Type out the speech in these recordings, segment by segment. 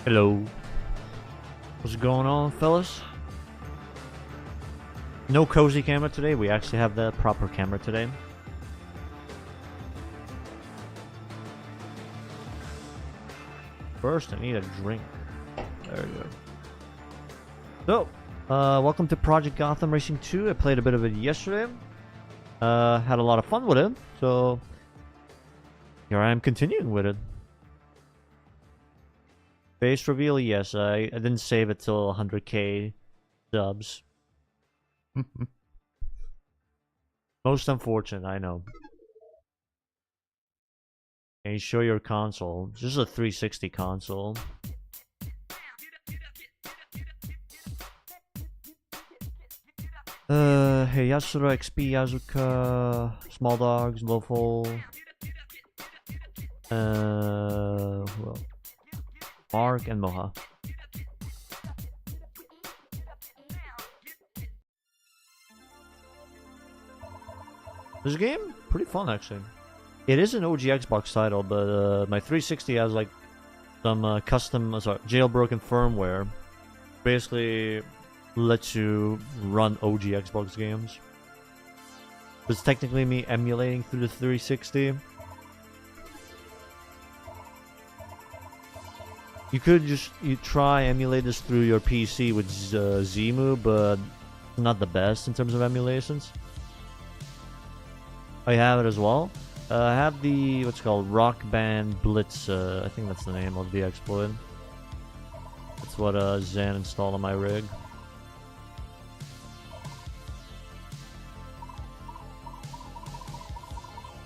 Hello. What's going on, fellas? No cozy camera today. We actually have the proper camera today. First, I need a drink. There we go. So, welcome to Project Gotham Racing 2. I played a bit of it yesterday. Had a lot of fun with it. So, here I am continuing with it. Base reveal, yes. I didn't save it till 100k subs. Most unfortunate, I know. Can you show your console? This is a 360 console. Hey, Yasura, XP, Yazuka, Small Dogs, Lowfall. Who else? Mark and Moha. This game, pretty fun actually. It is an OG Xbox title, but my 360 has like some custom, jailbroken firmware. Basically, lets you run OG Xbox games. It's technically me emulating through the 360. You could just try emulate this through your PC with Zemu, but not the best in terms of emulations. I have it as well. I have the what's called Rock Band Blitz. I think that's the name of the exploit. That's what Zen installed on my rig.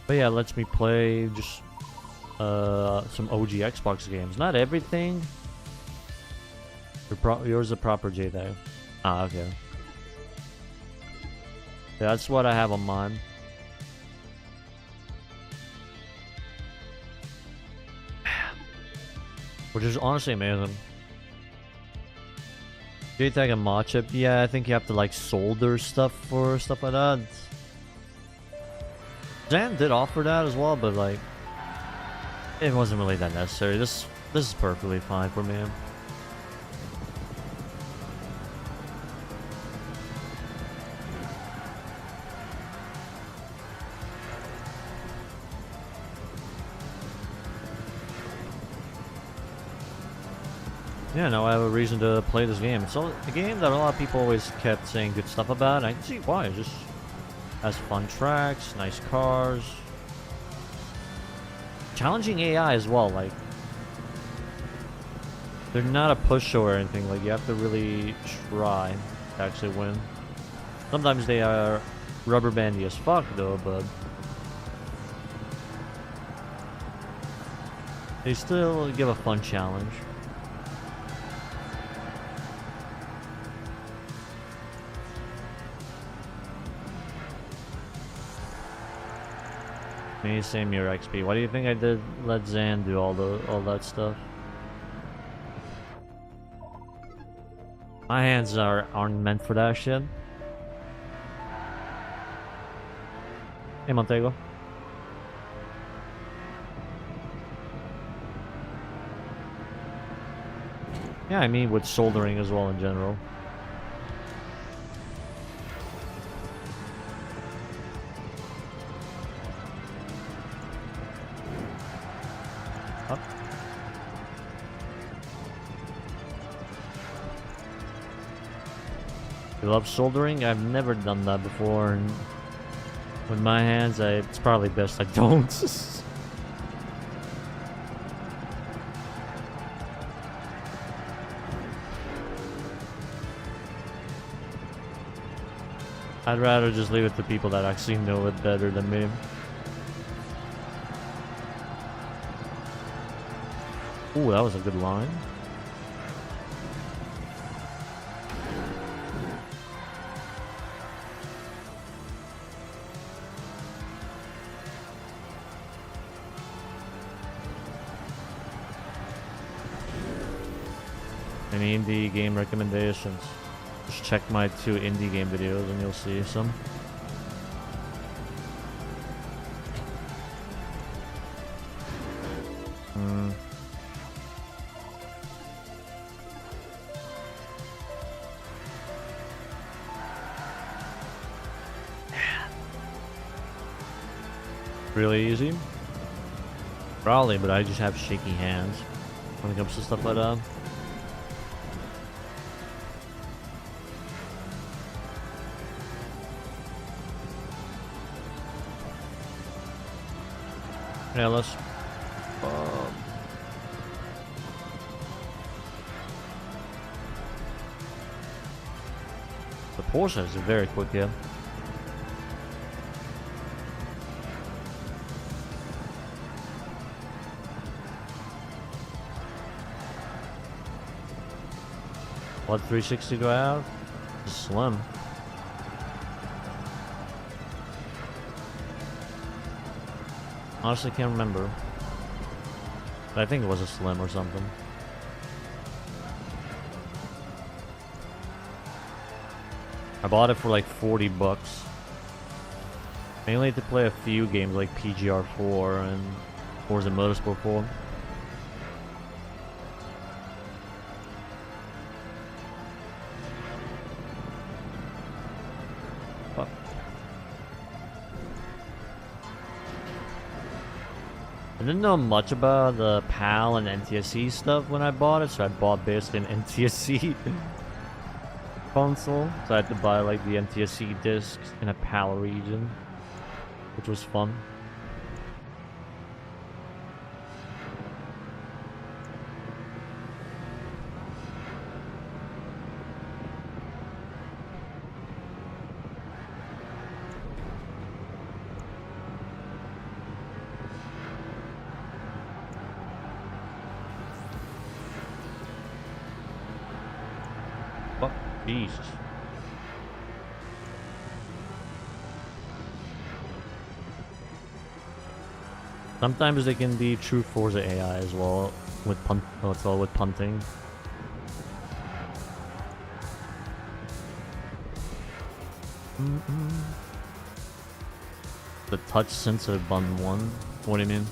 But yeah, it lets me play just some OG Xbox games. Not everything. Yours a proper J-Day. Ah, okay. Yeah, that's what I have on mine. Which is honestly amazing. JTAG and mod chip, yeah, I think you have to like solder stuff for stuff like that. Zan did offer that as well, but like it wasn't really that necessary. This is perfectly fine for me. Yeah, now I have a reason to play this game. It's a game that a lot of people always kept saying good stuff about. I can see why. It just has fun tracks, nice cars. Challenging AI as well, like they're not a push show or anything, like you have to really try to actually win. Sometimes they are rubber bandy as fuck though, but they still give a fun challenge. Me, same year XP. Why do you think I did let Zan do all that stuff? My hands aren't meant for that shit. Hey Montego. Yeah, I mean with soldering as well in general. You love soldering? I've never done that before, and with my hands, it's probably best I don't. I'd rather just leave it to people that actually know it better than me. Ooh, that was a good line. Any indie game recommendations? Just check my 2 indie game videos and you'll see some. really easy? Probably, but I just have shaky hands when it comes to stuff like that. Yeah, let's... the Porsche is very quick here. What 360 do I have? Slim. Honestly, can't remember. But I think it was a Slim or something. I bought it for like 40 bucks. Mainly to play a few games like PGR4 and Forza Motorsport 4. I didn't know much about the PAL and NTSC stuff when I bought it, so I bought basically an NTSC console. So I had to buy like the NTSC discs in a PAL region, which was fun. Fuck, Jesus. Sometimes they can be true Forza AI as well with with punting. The touch sensitive button one. What do you mean?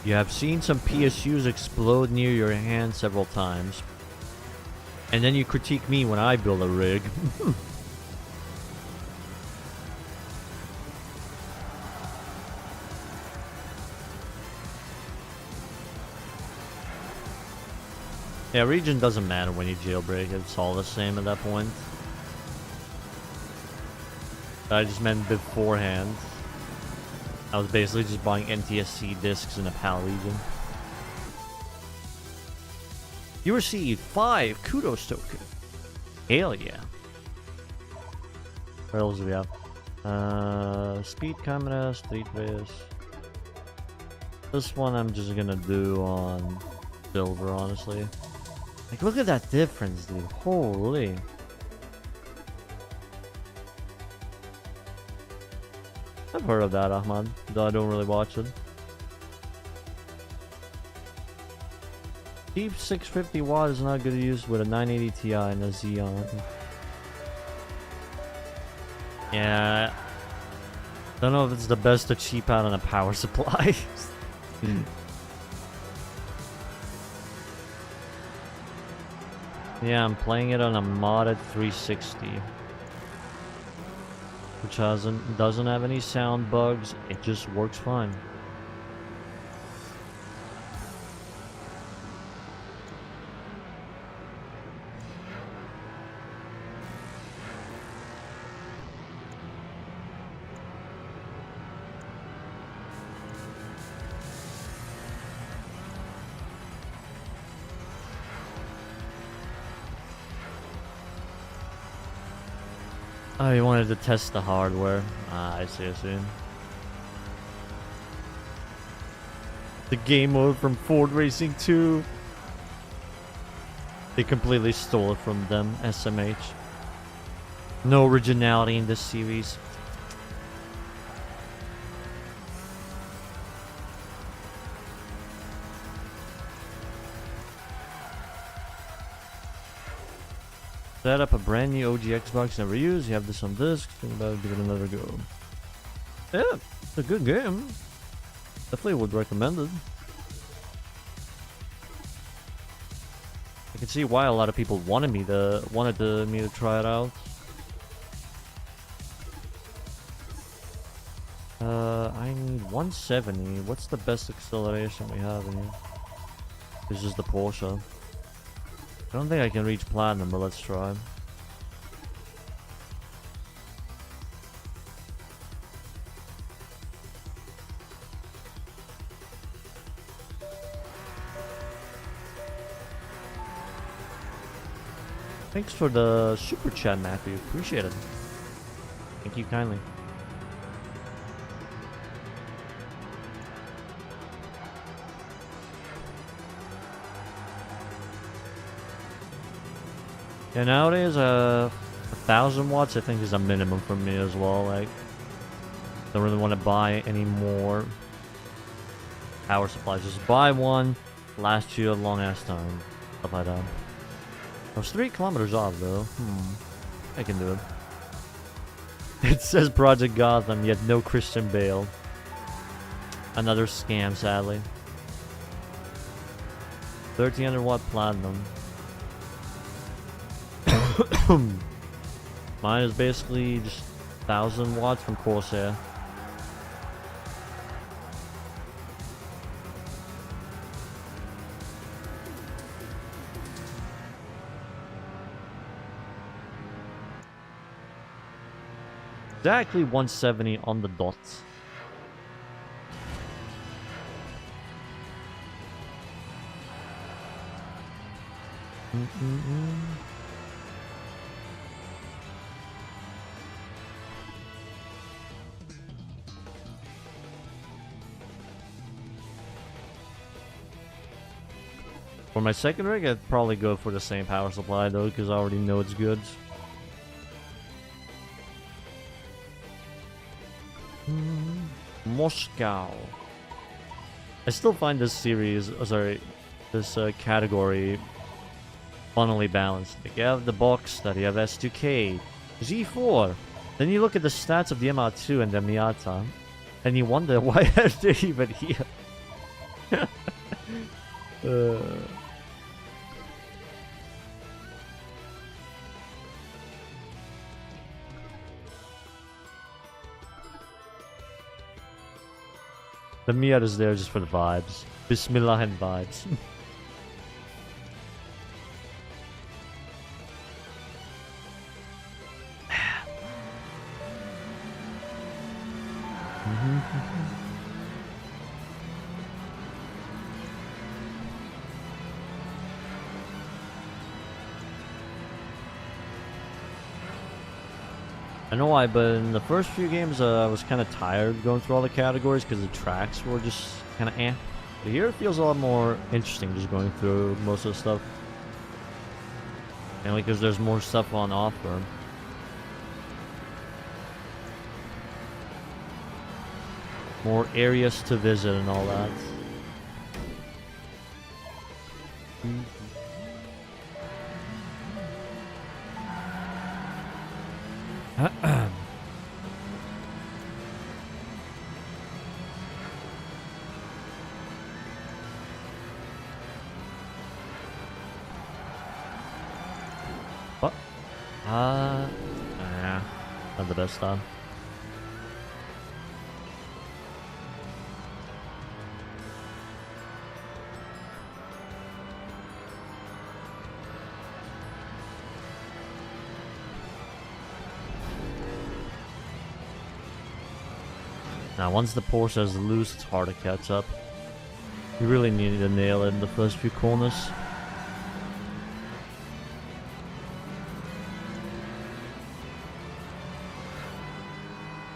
You have seen some PSUs explode near your hand several times. And then you critique me when I build a rig. Yeah, region doesn't matter when you jailbreak, it's all the same at that point. I just meant beforehand. I was basically just buying NTSC discs in a PAL region. You received 5 kudos token. Hell yeah. What else do we have? Speed cameras, street race. This one I'm just gonna do on silver, honestly. Like, look at that difference, dude. Holy. I've heard of that, Ahmad, though I don't really watch it. Cheap 650 watt is not good to use with a 980 Ti and a Xeon. Yeah. Don't know if it's the best to cheap out on a power supply. Yeah, I'm playing it on a modded 360. Which doesn't have any sound bugs, it just works fine. Oh, you wanted to test the hardware. Ah, I see, I see. The game mode from Ford Racing 2. They completely stole it from them, SMH. No originality in this series. Set up a brand new OG Xbox never used. You have this on disc. Think about it, give it another go. Yeah, it's a good game. Definitely would recommend it. I can see why a lot of people wanted me to try it out. I need 170. What's the best acceleration we have in here? This is the Porsche. I don't think I can reach platinum, but let's try. Thanks for the super chat, Matthew. Appreciate it. Thank you kindly. Yeah, nowadays, 1,000 watts I think is a minimum for me as well. Like, don't really want to buy any more power supplies. Just buy one, last you a long ass time. Stuff like that. I was 3 kilometers off though. I can do it. It says Project Gotham, yet no Christian Bale. Another scam, sadly. 1300 watt platinum. Mine is basically just 1,000 watts from Corsair. Exactly 170 on the dot. For my second rig, I'd probably go for the same power supply though, because I already know it's good. Moscow. I still find this series, this category funnily balanced. Like you have the box that you have S2K, Z4. Then you look at the stats of the MR2 and the Miata, and you wonder why are they even here? The Miata is there just for the vibes. Bismillah and vibes. I know why, but in the first few games I was kind of tired going through all the categories because the tracks were just kind of eh. But here it feels a lot more interesting just going through most of the stuff. And because there's more stuff on offer. More areas to visit and all that. What? Yeah, not the best time. Now, once the Porsche is loose, it's hard to catch up. You really need to nail it in the first few corners.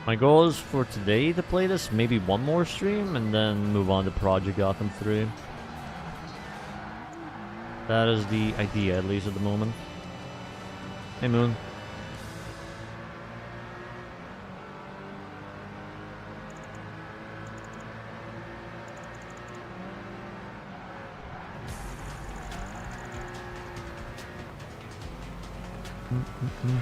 My goal is for today to play this, maybe one more stream, and then move on to Project Gotham 3. That is the idea, at least at the moment. Hey, Moon. Mm-mm-mm.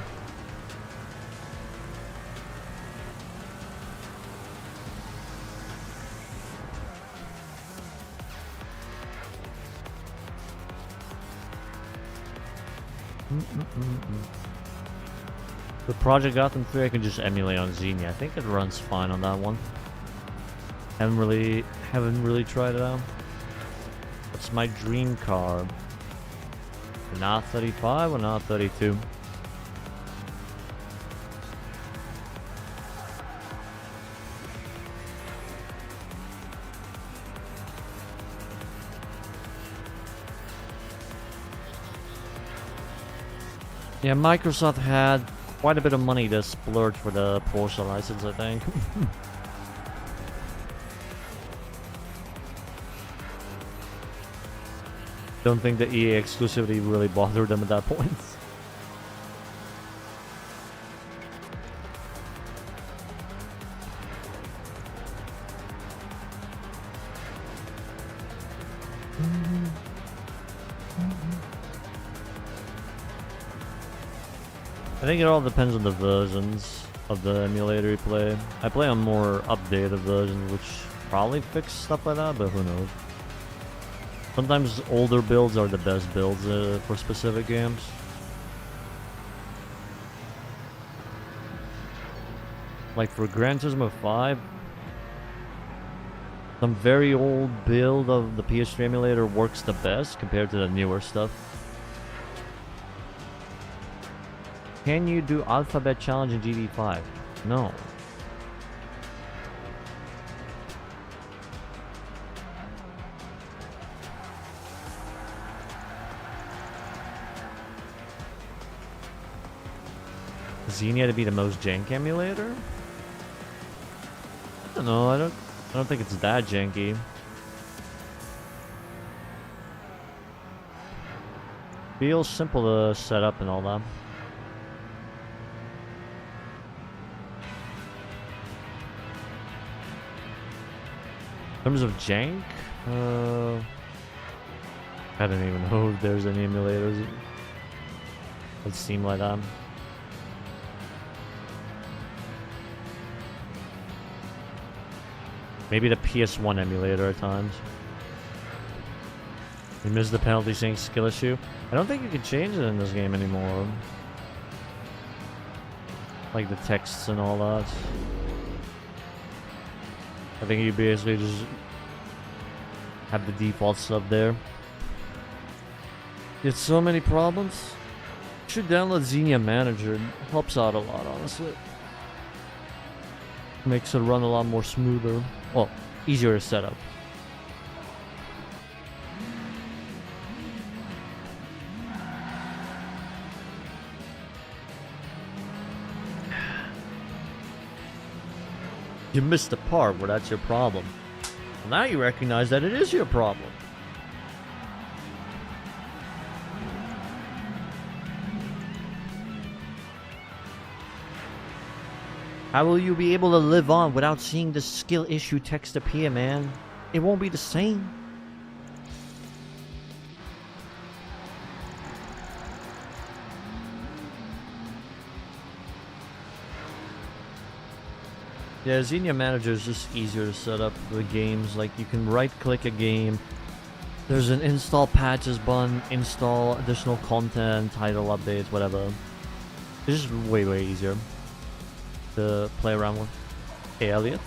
The Project Gotham 3 I can just emulate on Xenia. I think it runs fine on that one. Haven't really tried it out. What's my dream car? An R35 or an R32? Yeah, Microsoft had quite a bit of money to splurge for the Porsche license, I think. Don't think the EA exclusivity really bothered them at that point. I think it all depends on the versions of the emulator you play. I play on more updated versions, which probably fix stuff like that, but who knows. Sometimes older builds are the best builds for specific games. Like for Gran Turismo 5, some very old build of the PS3 emulator works the best compared to the newer stuff. Can you do Alphabet Challenge in GT5? No. Xenia to be the most jank emulator? I don't know, I don't think it's that janky. Feels simple to set up and all that. In terms of jank, I don't even know if there's any emulators that seem like that. Maybe the PS1 emulator at times. You missed the penalty saying skill issue. I don't think you can change it in this game anymore. Like the texts and all that. I think you basically just have the default stuff there. It's so many problems. You should download Xenia Manager. It helps out a lot, honestly. Makes it run a lot more smoother. Well, easier to set up. You missed the part where that's your problem. Well, now you recognize that it is your problem. How will you be able to live on without seeing the skill issue text appear, man? It won't be the same. Yeah, Xenia Manager is just easier to set up the games. Like, you can right-click a game. There's an install patches button, install additional content, title updates, whatever. It's just way, way easier to play around with. Hey, Elliot.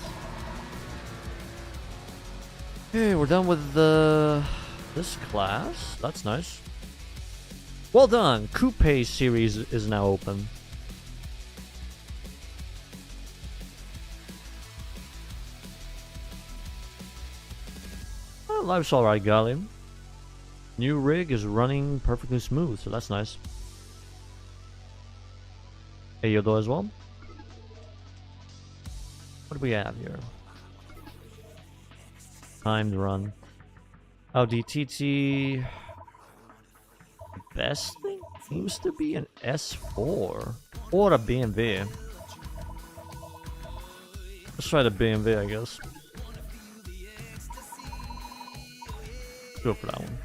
Okay, we're done with this class. That's nice. Well done. Coupe series is now open. Well, life's alright, Golly. New rig is running perfectly smooth, so that's nice. Hey, Yodo as well. What do we have here? Timed run. Audi TT. Best thing seems to be an S4 or a BMW. Let's try the BMW, I guess. Go for that one.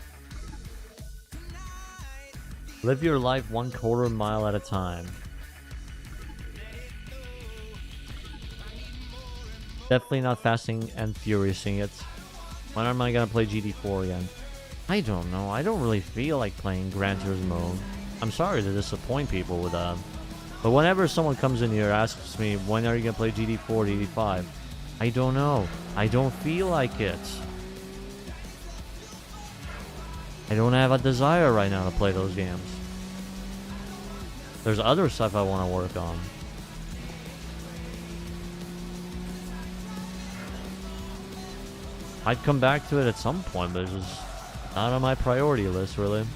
Live your life 1/4 mile at a time. Definitely not fasting and furiousing it. When am I gonna play GT4 again? I don't know. I don't really feel like playing Gran Turismo. I'm sorry to disappoint people with that. But whenever someone comes in here and asks me, when are you gonna play GT4, GT5? I don't know. I don't feel like it. I don't have a desire right now to play those games. There's other stuff I want to work on. I'd come back to it at some point, but it's just not on my priority list, really.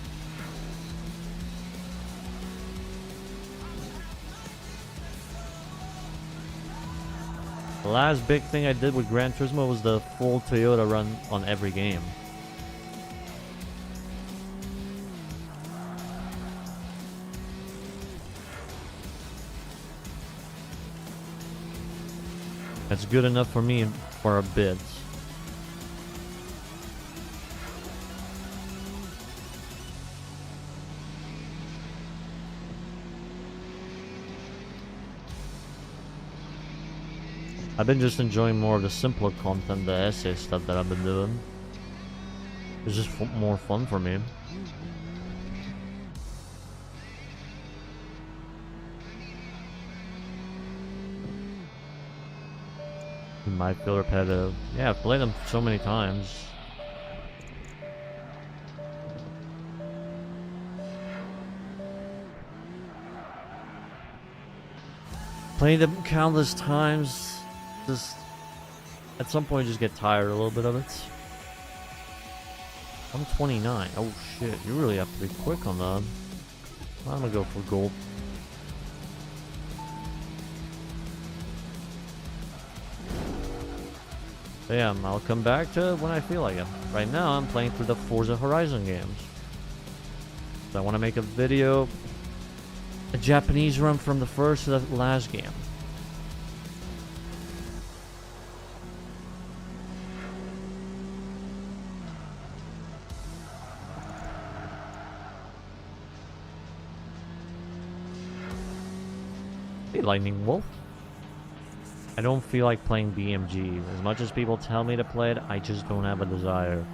The last big thing I did with Gran Turismo was the full Toyota run on every game. That's good enough for me for a bit. I've been just enjoying more of the simpler content, the essay stuff that I've been doing. It's just more fun for me. It might feel repetitive. Yeah, I've played them so many times. Played them countless times. Just at some point just get tired a little bit of it. I'm 29. Oh shit, you really have to be quick on that. I'm gonna go for gold. But yeah, I'll come back to it when I feel like it. Right now I'm playing through the Forza Horizon games. So I want to make a video, a Japanese run from the first to the last game. Hey, Lightning Wolf. I don't feel like playing BMG. As much as people tell me to play it, I just don't have a desire.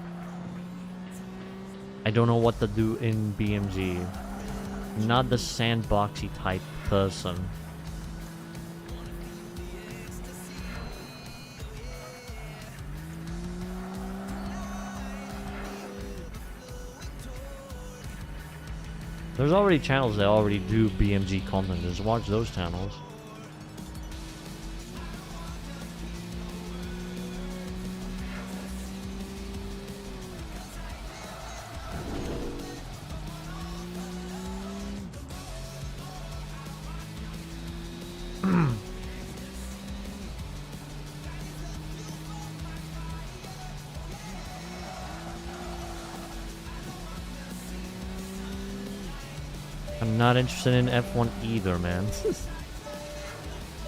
I don't know what to do in BMG. Not the sandboxy type person. There's already channels that already do BMG content. Just watch those channels. I'm not interested in F1 either, man.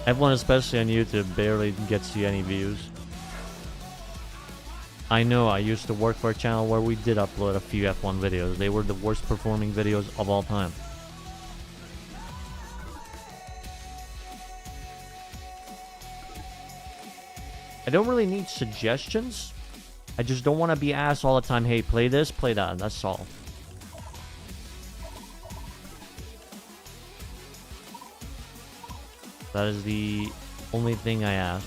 F1, especially on YouTube, barely gets you any views. I know, I used to work for a channel where we did upload a few F1 videos. They were the worst performing videos of all time. I don't really need suggestions. I just don't want to be asked all the time, hey, play this, play that. That's all. That is the only thing I ask.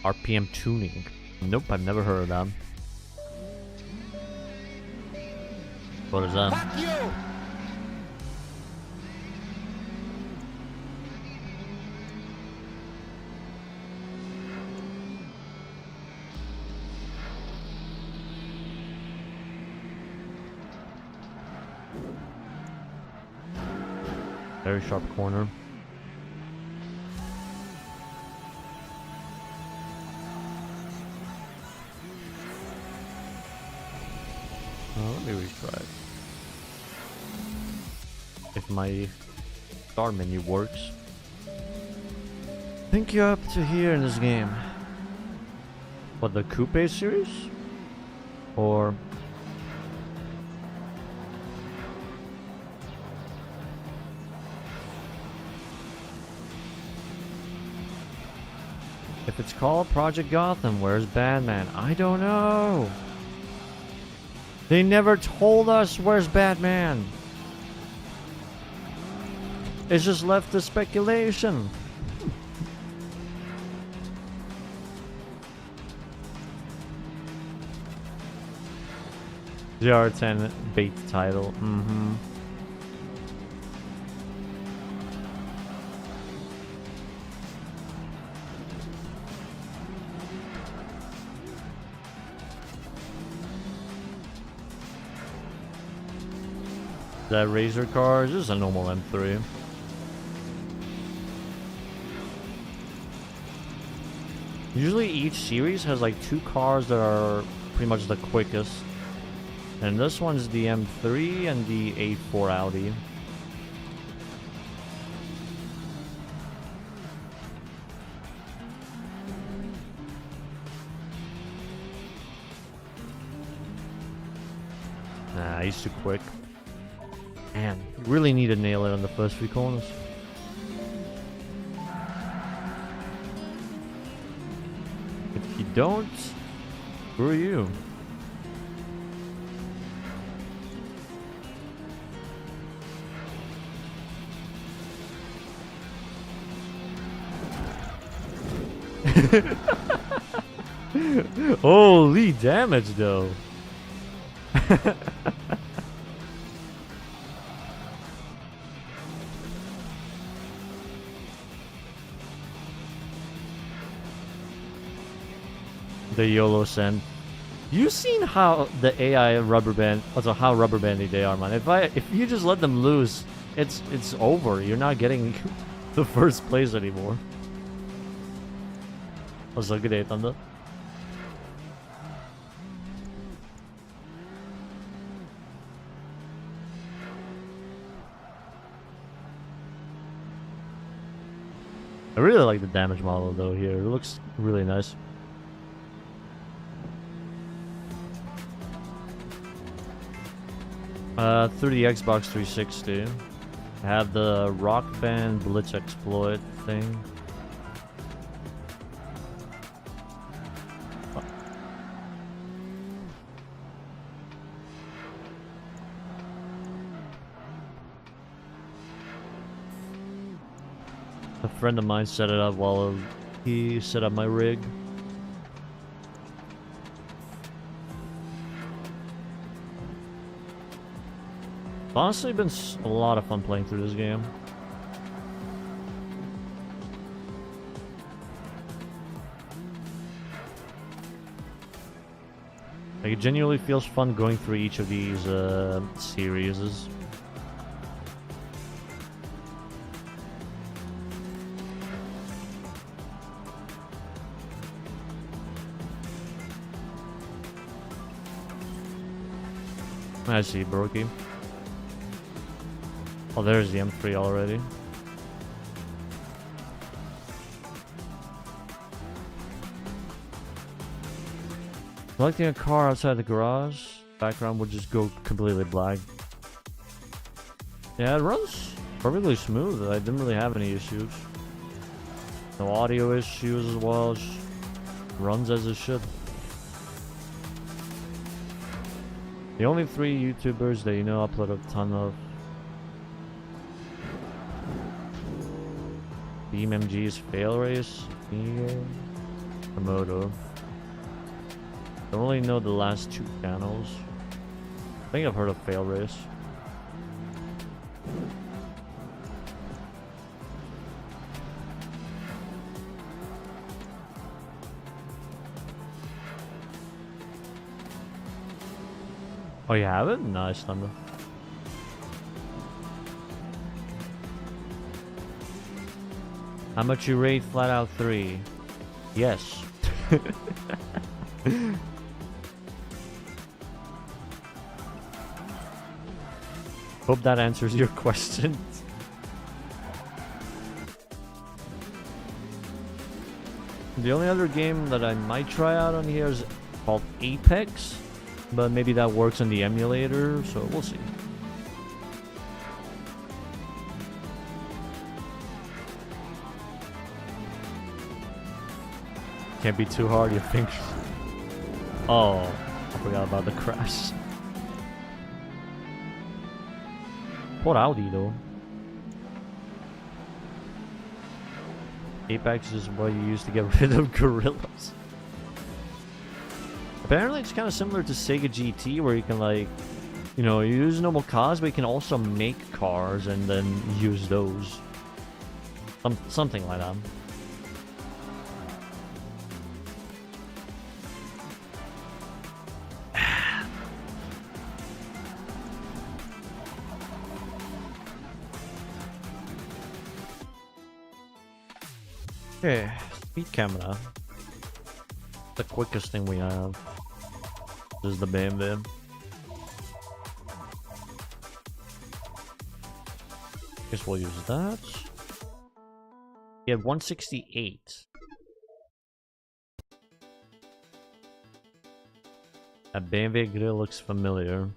RPM tuning. Nope, I've never heard of that. What is that? Fuck you! Very sharp corner. Let me retry it. If my start menu works. think you're up to here in this game. What, the Coupe series? Or... if it's called Project Gotham, where's Batman? I don't know. They never told us where's Batman. It's just left to speculation. GR10 bait title. Mm-hmm. That Razor car is just a normal M3. Usually each series has like 2 cars that are pretty much the quickest. And this one's the M3 and the A4 Audi. Nah, he's too quick. Man, really need to nail it on the first 3 corners. If you don't, who are you? Holy damage though. The YOLO send. You seen how the AI rubber band, also how rubber bandy they are, man. If you just let them loose, it's over. You're not getting the first place anymore. Also, good day, Thunder. I really like the damage model though here. It looks really nice. Through the Xbox 360, I have the Rock Band Blitz exploit thing. A friend of mine set it up while he set up my rig. It's honestly been a lot of fun playing through this game. Like, it genuinely feels fun going through each of these series. I see, Brokey. Oh, there's the M3 already. Selecting a car outside the garage, background would just go completely black. Yeah, it runs perfectly smooth. I didn't really have any issues. No audio issues as well. Just runs as it should. The only 3 YouTubers that you know upload a ton of BeamMG's Fail Race, Komodo. I don't really know the last 2 channels. I think I've heard of Fail Race. Oh, you have it? Nice, Thunder. How much you rate Flat Out 3? Yes. Hope that answers your question. The only other game that I might try out on here is called Apex, but maybe that works on the emulator, so we'll see. Can't be too hard, you think? Oh, I forgot about the crash. Poor Audi, though. Apex is what you use to get rid of gorillas. Apparently, it's kind of similar to Sega GT, where you can, like, you know, you use normal cars, but you can also make cars and then use those. Something like that. Okay, speed camera. The quickest thing we have. This is the BMW. Guess we'll use that. Yeah, 168. That BMW grill looks familiar.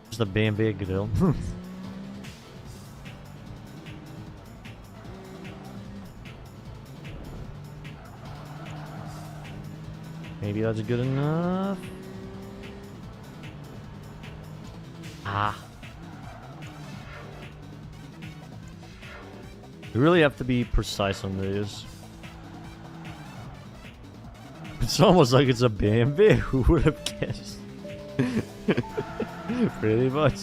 It's the BMW grill. Maybe that's good enough. Ah. You really have to be precise on this. It's almost like it's a BMW. Who would have guessed? Pretty much.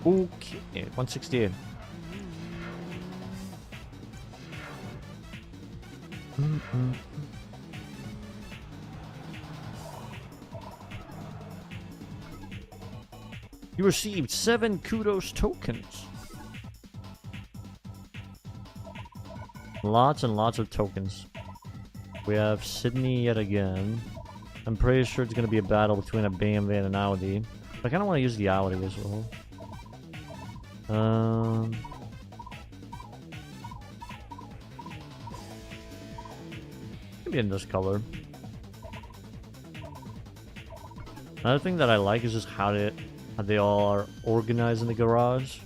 Okay, 168. You received 7 kudos tokens. Lots and lots of tokens. We have Sydney yet again. I'm pretty sure it's going to be a battle between a BMW and an Audi. I kind of want to use the Audi as well. Maybe in this color. Another thing that I like is just how they all are organized in the garage.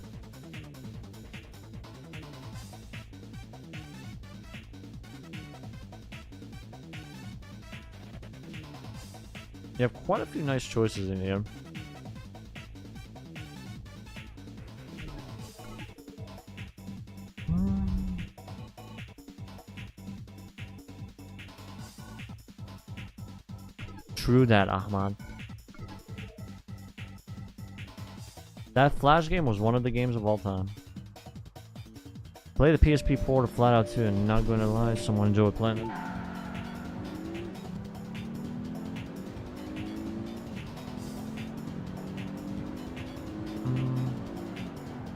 You have quite a few nice choices in here. True that, Ahmad. That Flash game was one of the games of all time. Play the PSP port of Flat Out 2 and not gonna lie, someone enjoyed playing it.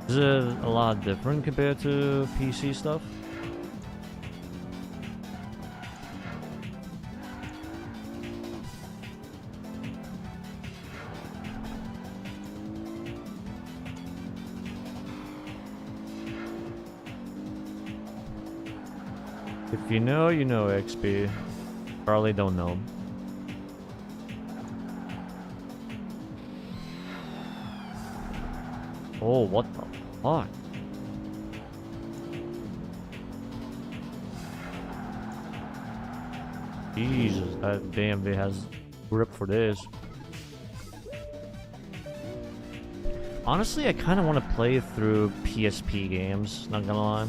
Is it a lot different compared to PC stuff? If you know, you know, XP. Probably don't know. Oh, what the fuck? Jesus, that BMW has grip for this. Honestly, I kind of want to play through PSP games, not gonna lie.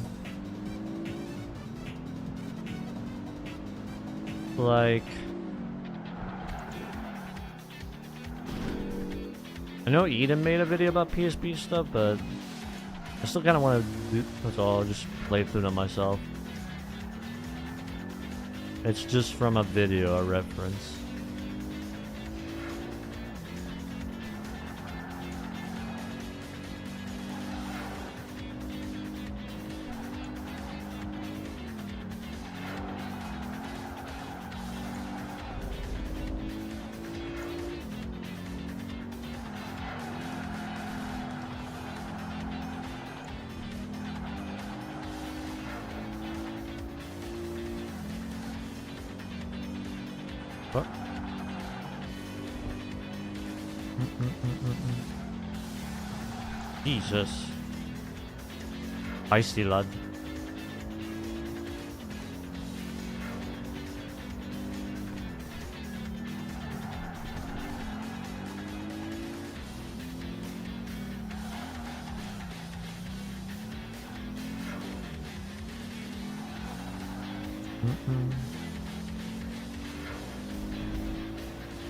Like, I know Eden made a video about PSP stuff, but I still kind of want to do, that's all, just play through them myself. It's just from a video, a reference. What? Jesus. Feisty lad.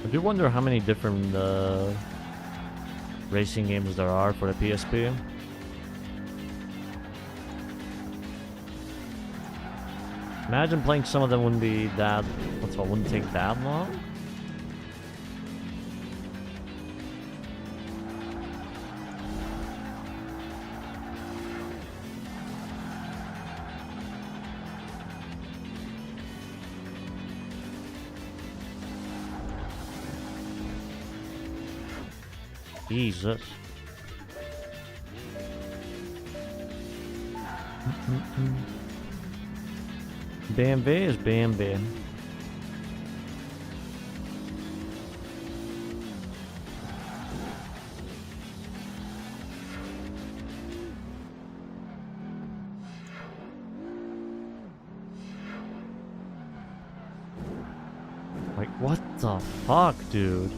I do wonder how many different racing games there are for the PSP. Imagine playing some of them wouldn't be that. Wouldn't take that long. Jesus. BMW is BMW. Like, what the fuck, dude?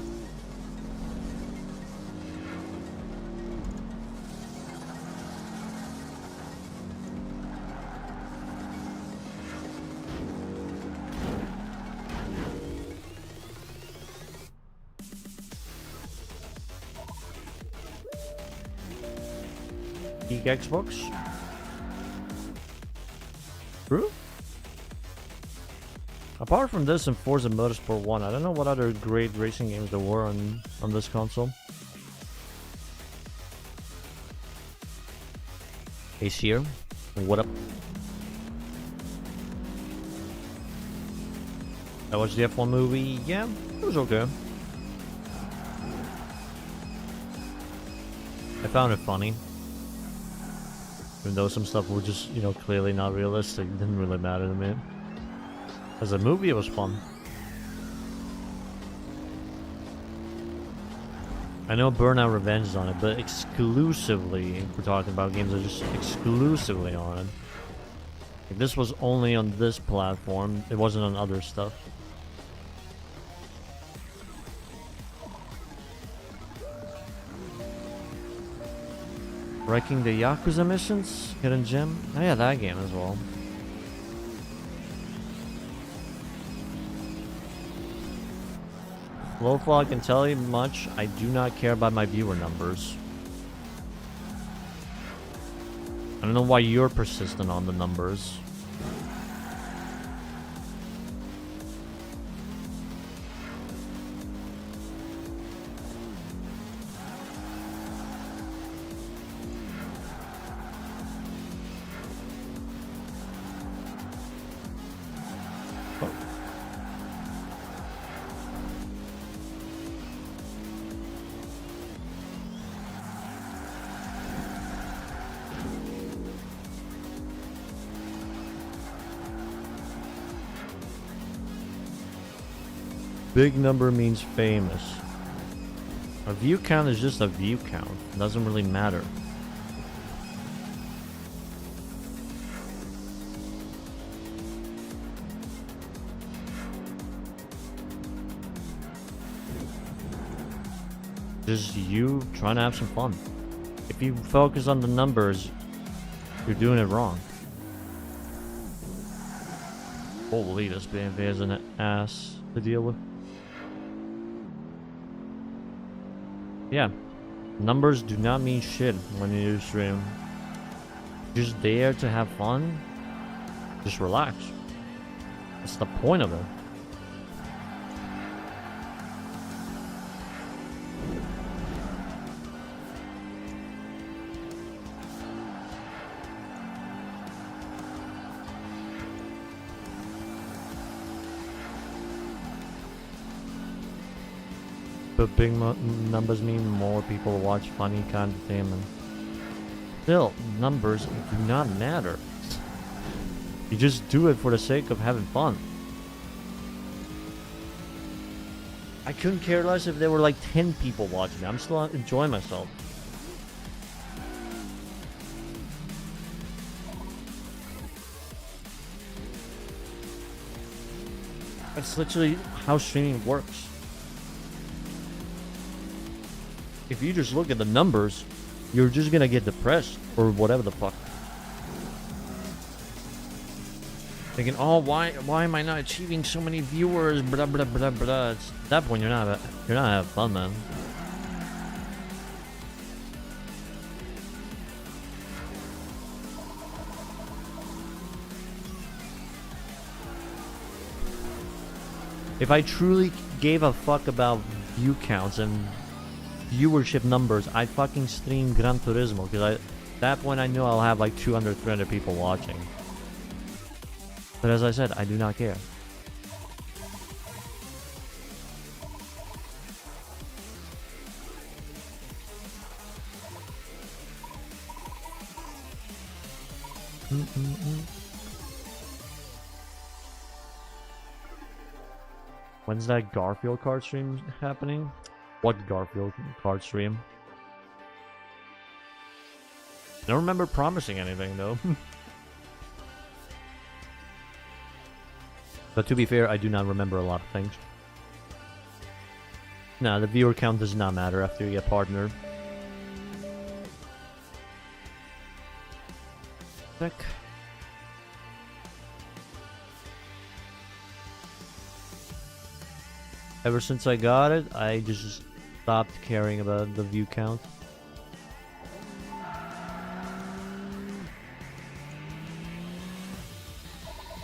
Xbox? True? Apart from this and Forza Motorsport 1, I don't know what other great racing games there were on this console. Ace here. What up? I watched the F1 movie. Yeah, it was okay. I found it funny. Even though some stuff was just, you know, clearly not realistic, it didn't really matter to me. As a movie, it was fun. I know Burnout Revenge is on it, but exclusively, if we're talking about games that are just exclusively on it. If this was only on this platform, it wasn't on other stuff. Wrecking the Yakuza missions? Hidden Gem? Oh yeah, that game as well. Lowfall, I can tell you much. I do not care about my viewer numbers. I don't know why you're persistent on the numbers. Big number means famous. A view count is just a view count. It doesn't really matter. Just you trying to have some fun. If you focus on the numbers, you're doing it wrong. Holy, this BMW is an ass to deal with. Yeah, numbers do not mean shit when you stream. Just there to have fun. Just relax. That's the point of it. But big numbers mean more people watch funny entertainment. Still, numbers do not matter. You just do it for the sake of having fun. I couldn't care less if there were like 10 people watching me. I'm still enjoying myself. That's literally how streaming works. If you just look at the numbers, you're just gonna get depressed or whatever the fuck. Thinking, oh, why am I not achieving so many viewers? Blah blah blah blah. At that point, you're not having fun, man. If I truly gave a fuck about view counts and viewership numbers, I'd fucking stream Gran Turismo, because at that point I know I'll have like 200, 300 people watching. But as I said, I do not care. When's that Garfield card stream happening? What Garfield card stream? I don't remember promising anything though. But to be fair, I do not remember a lot of things. Nah, the viewer count does not matter after you get partnered. Check. Ever since I got it, I just stopped caring about the view count.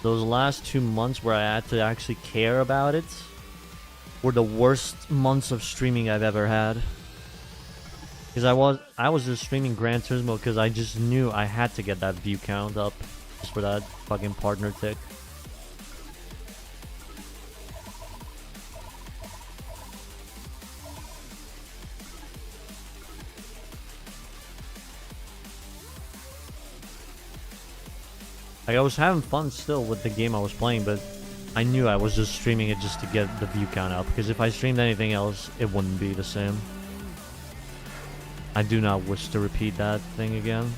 Those last 2 months where I had to actually care about it were the worst months of streaming I've ever had. Because I was just streaming Gran Turismo because I just knew I had to get that view count up just for that fucking partner tick. Like, I was having fun still with the game I was playing, but I knew I was just streaming it just to get the view count up, because if I streamed anything else, it wouldn't be the same. I do not wish to repeat that thing again.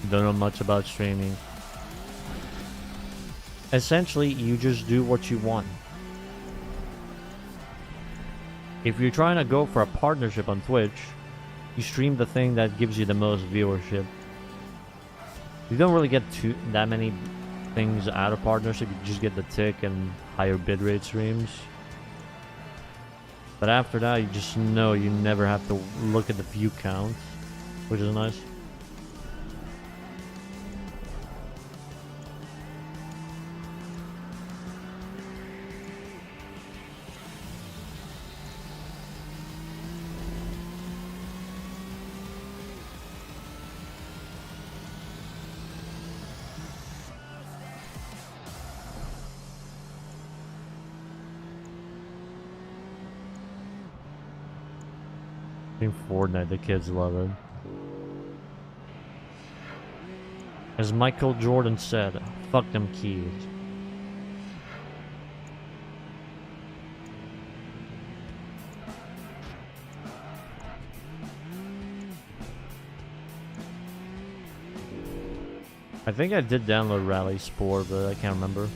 Don't know much about streaming. Essentially, you just do what you want. If you're trying to go for a partnership on Twitch, you stream the thing that gives you the most viewership. You don't really get that many things out of partnership, you just get the tick and higher bitrate streams. But after that, you just know you never have to look at the view count, which is nice. In Fortnite, the kids love it. As Michael Jordan said, fuck them kids. I think I did download Rally Sport, but I can't remember.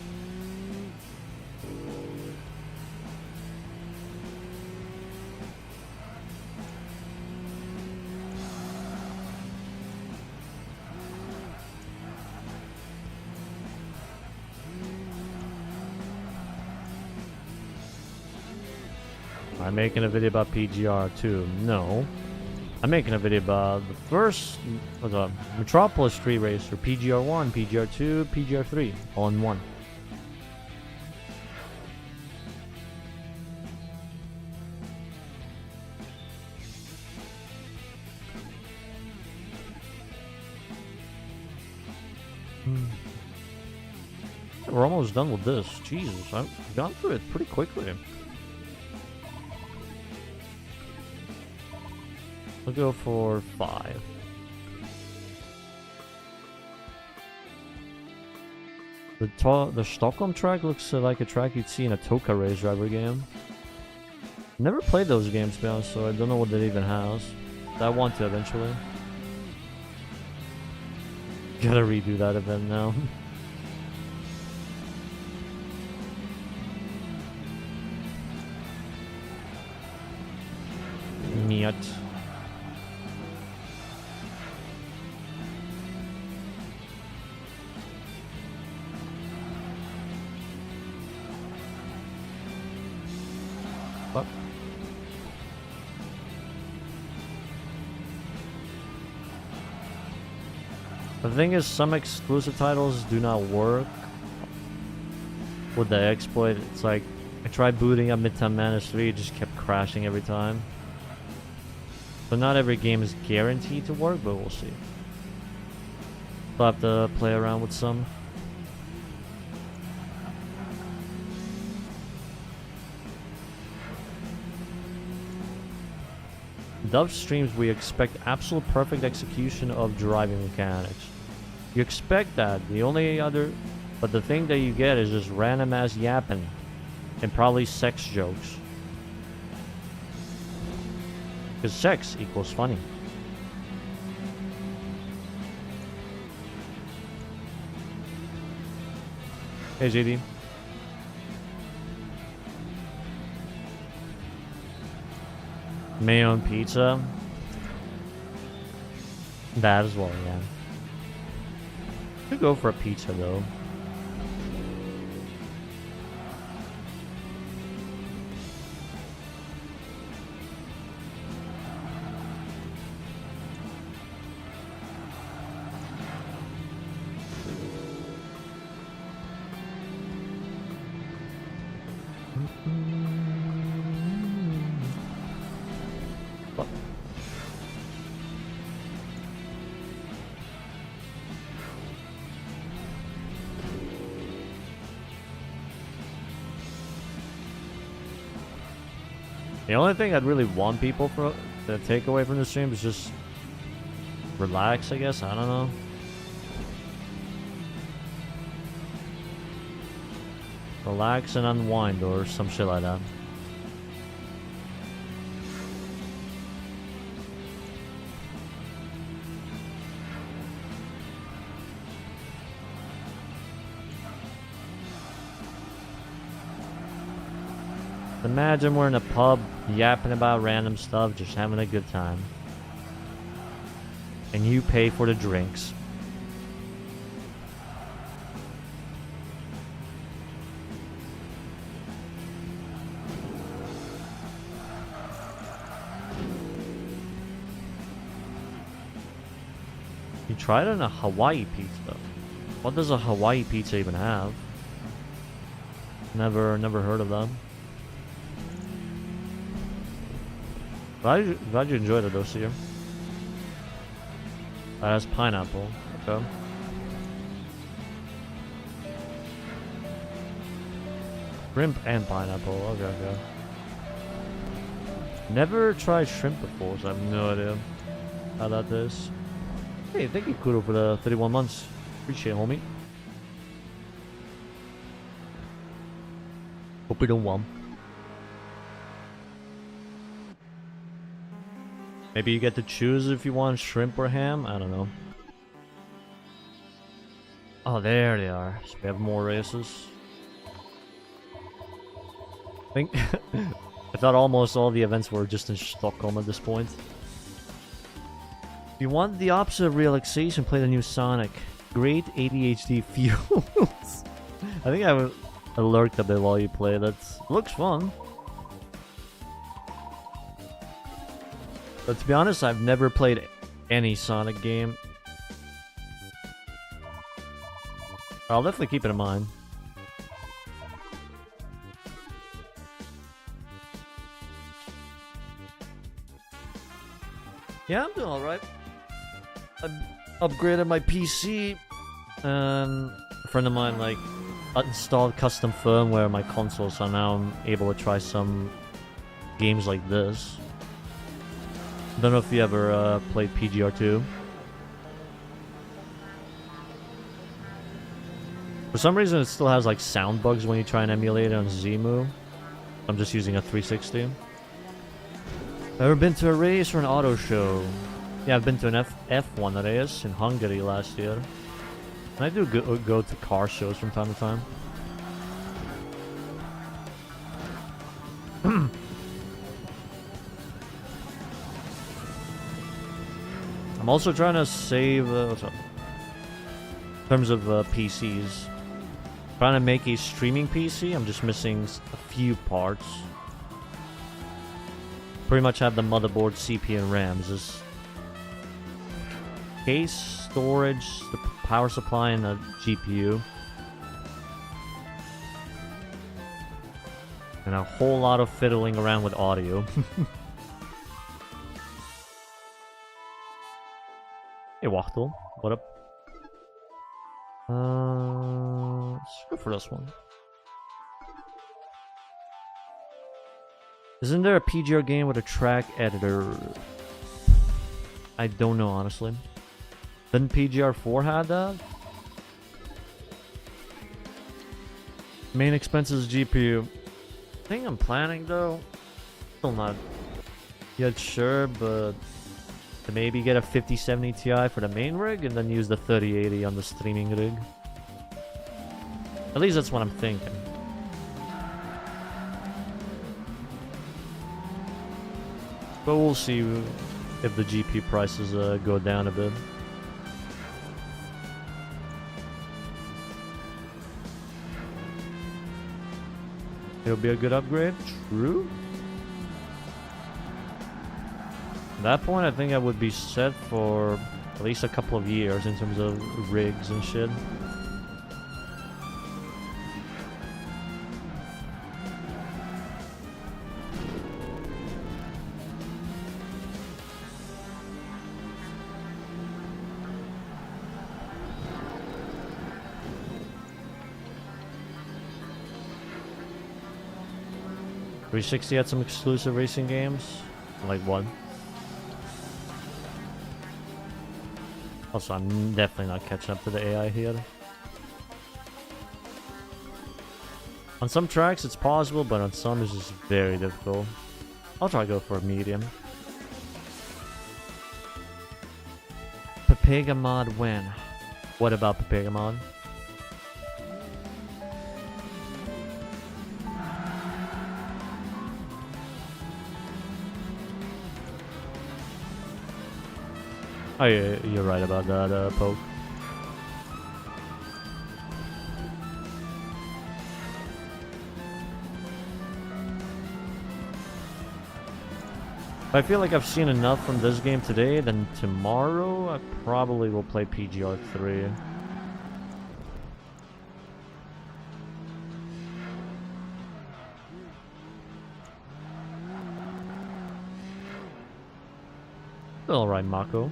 I'm making a video about PGR too. No. I'm making a video about the first Metropolis Street Racer, PGR1, PGR2, PGR3, all in one. We're almost done with this. Jesus, I've gone through it pretty quickly. I'll go for 5. The Stockholm track looks like a track you'd see in a Toka Race Driver game. Never played those games, to be honest, so I don't know what it even has. I want to eventually. Gotta redo that event now. Niet. What? The thing is, some exclusive titles do not work with the exploit. It's like, I tried booting up Midtown Madness 3, it just kept crashing every time. So not every game is guaranteed to work, but we'll see. I'll have to play around with some. Dove streams, we expect absolute perfect execution of driving mechanics. You expect that. But the thing that you get is just random ass yapping and probably sex jokes. Because sex equals funny. Hey, JD. Mayo and pizza. That as well, yeah. Could go for a pizza though. The only thing I'd really want people to take away from the stream is just relax, I guess. I don't know. Relax and unwind or some shit like that. Imagine we're in a pub, yapping about random stuff, just having a good time. And you pay for the drinks. You tried on a Hawaii pizza. What does a Hawaii pizza even have? Never heard of them. Glad you enjoyed it, though, Seer. That has pineapple. Okay. Shrimp and pineapple. Okay. Never tried shrimp before, so I have no idea how that is. Hey, thank you, Kudo, for the 31 months. Appreciate it, homie. Hope we don't want. Maybe you get to choose if you want shrimp or ham? I don't know. Oh, there they are. So we have more races. I think... I thought almost all the events were just in Stockholm at this point. If you want the opposite of relaxation, play the new Sonic. Great ADHD fuels. I think I lurked a bit while you play. Looks fun. But to be honest, I've never played any Sonic game. I'll definitely keep it in mind. Yeah, I'm doing alright. I upgraded my PC A friend of mine like installed custom firmware on my console, so now I'm able to try some games like this. Don't know if you ever played PGR2. For some reason, it still has like sound bugs when you try and emulate it on Zemu. I'm just using a 360. Ever been to a race or an auto show? Yeah, I've been to an F1 race in Hungary last year. And I do go to car shows from time to time. I'm also trying to save, what's up? In terms of PCs. Trying to make a streaming PC, I'm just missing a few parts. Pretty much have the motherboard, CPU, and RAMs. Just case, storage, the power supply, and the GPU. And a whole lot of fiddling around with audio. Hey, Wachtel. What up? Let's go for this one. Isn't there a PGR game with a track editor? I don't know, honestly. Didn't PGR4 have that? Main expenses GPU. I think I'm planning though. Still not yet sure, but to maybe get a 5070 Ti for the main rig and then use the 3080 on the streaming rig. At least that's what I'm thinking. But we'll see if the GPU prices go down a bit. It'll be a good upgrade. True. At that point, I think I would be set for at least a couple of years in terms of rigs and shit. .360 had some exclusive racing games, like one. Also, I'm definitely not catching up to the AI here. On some tracks it's possible, but on some it's just very difficult. I'll try to go for a medium. Papega mod when? What about Papega mod? Oh yeah, you're right about that, Poke. I feel like I've seen enough from this game today, then tomorrow I probably will play PGR3. Alright, Mako.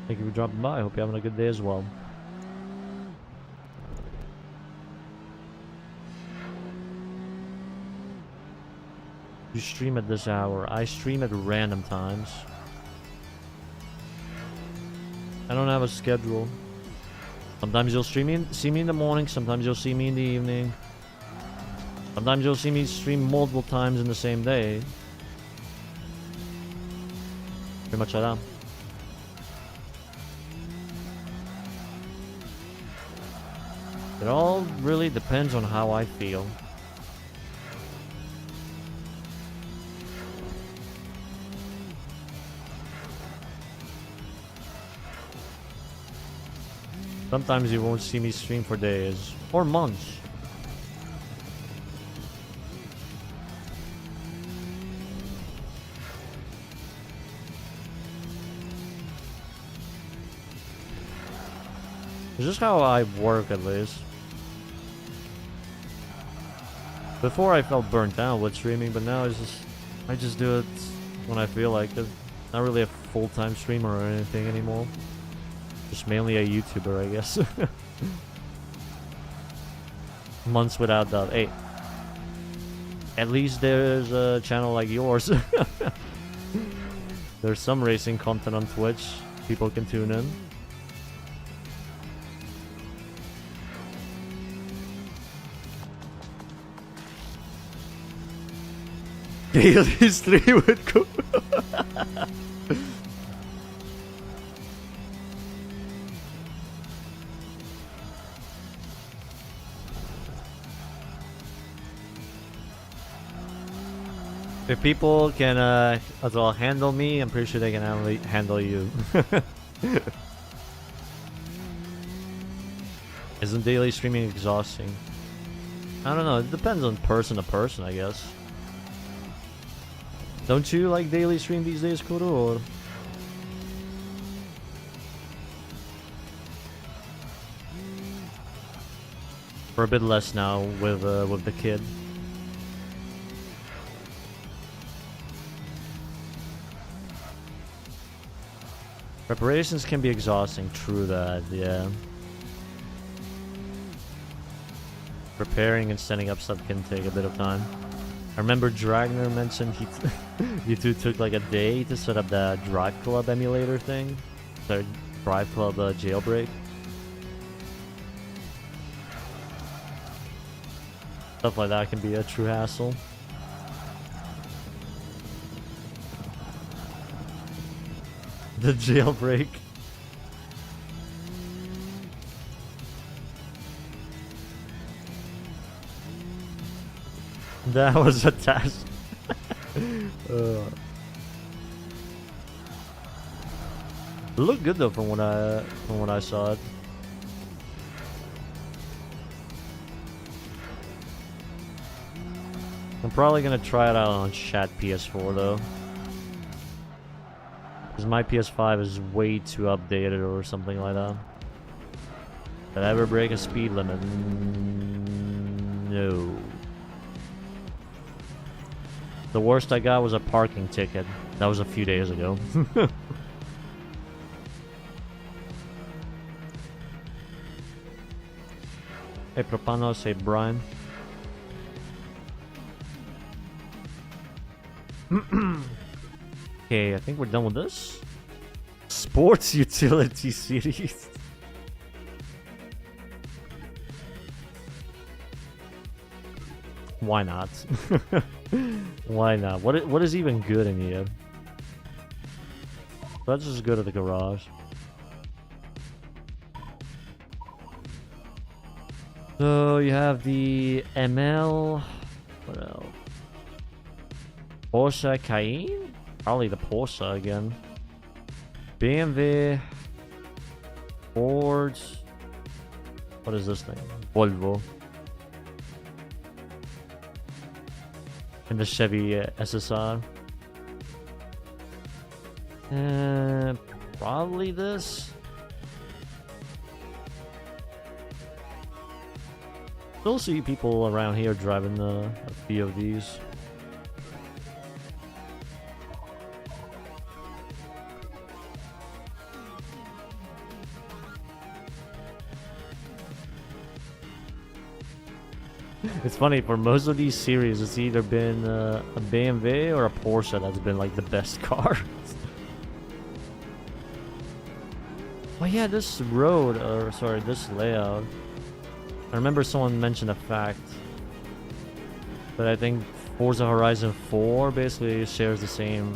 Thank you for dropping by. I hope you're having a good day as well. You stream at this hour. I stream at random times. I don't have a schedule. Sometimes you'll see me in the morning. Sometimes you'll see me in the evening. Sometimes you'll see me stream multiple times in the same day. Pretty much like that. It all really depends on how I feel. Sometimes you won't see me stream for days or months. It's just how I work, at least. Before I felt burnt out with streaming, but now it's just I just do it when I feel like it. Not really a full-time streamer or anything anymore. Just mainly a YouTuber, I guess. Months without doubt. Hey, at least there's a channel like yours. There's some racing content on Twitch. People can tune in. Daily stream with cool. If people can as well handle me, I'm pretty sure they can handle you. Isn't daily streaming exhausting? I don't know, it depends on person to person, I guess. Don't you like daily stream these days, Kuro? Or? For a bit less now with the kid. Preparations can be exhausting, true that, yeah. Preparing and setting up stuff can take a bit of time. I remember Dragner mentioned you two took like a day to set up that Drive Club emulator thing. The Drive Club jailbreak. Stuff like that can be a true hassle. The jailbreak. That was a task. Looked good though from what I saw it. I'm probably gonna try it out on Chat PS4 though. Because my PS5 is way too updated or something like that. Did I ever break a speed limit? No. The worst I got was a parking ticket. That was a few days ago. Hey Propanos, hey Brian. Okay, I think we're done with this. Sports Utility Series. Why not? Why not? What is even good in here? Let's just go to the garage. So you have the ML. What else? Porsche Cayenne? Probably the Porsche again. BMW. Ford. What is this thing? Volvo. And the Chevy SSR. Probably this. Still see people around here driving a few of these. It's funny, for most of these series, it's either been a BMW or a Porsche that's been like the best car. Oh yeah, this road, or sorry, this layout. I remember someone mentioned a fact that I think Forza Horizon 4 basically shares the same.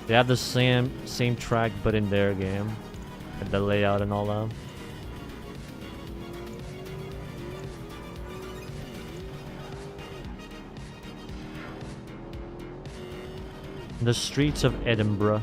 They have the same track, but in their game, and the layout and all that. The streets of Edinburgh.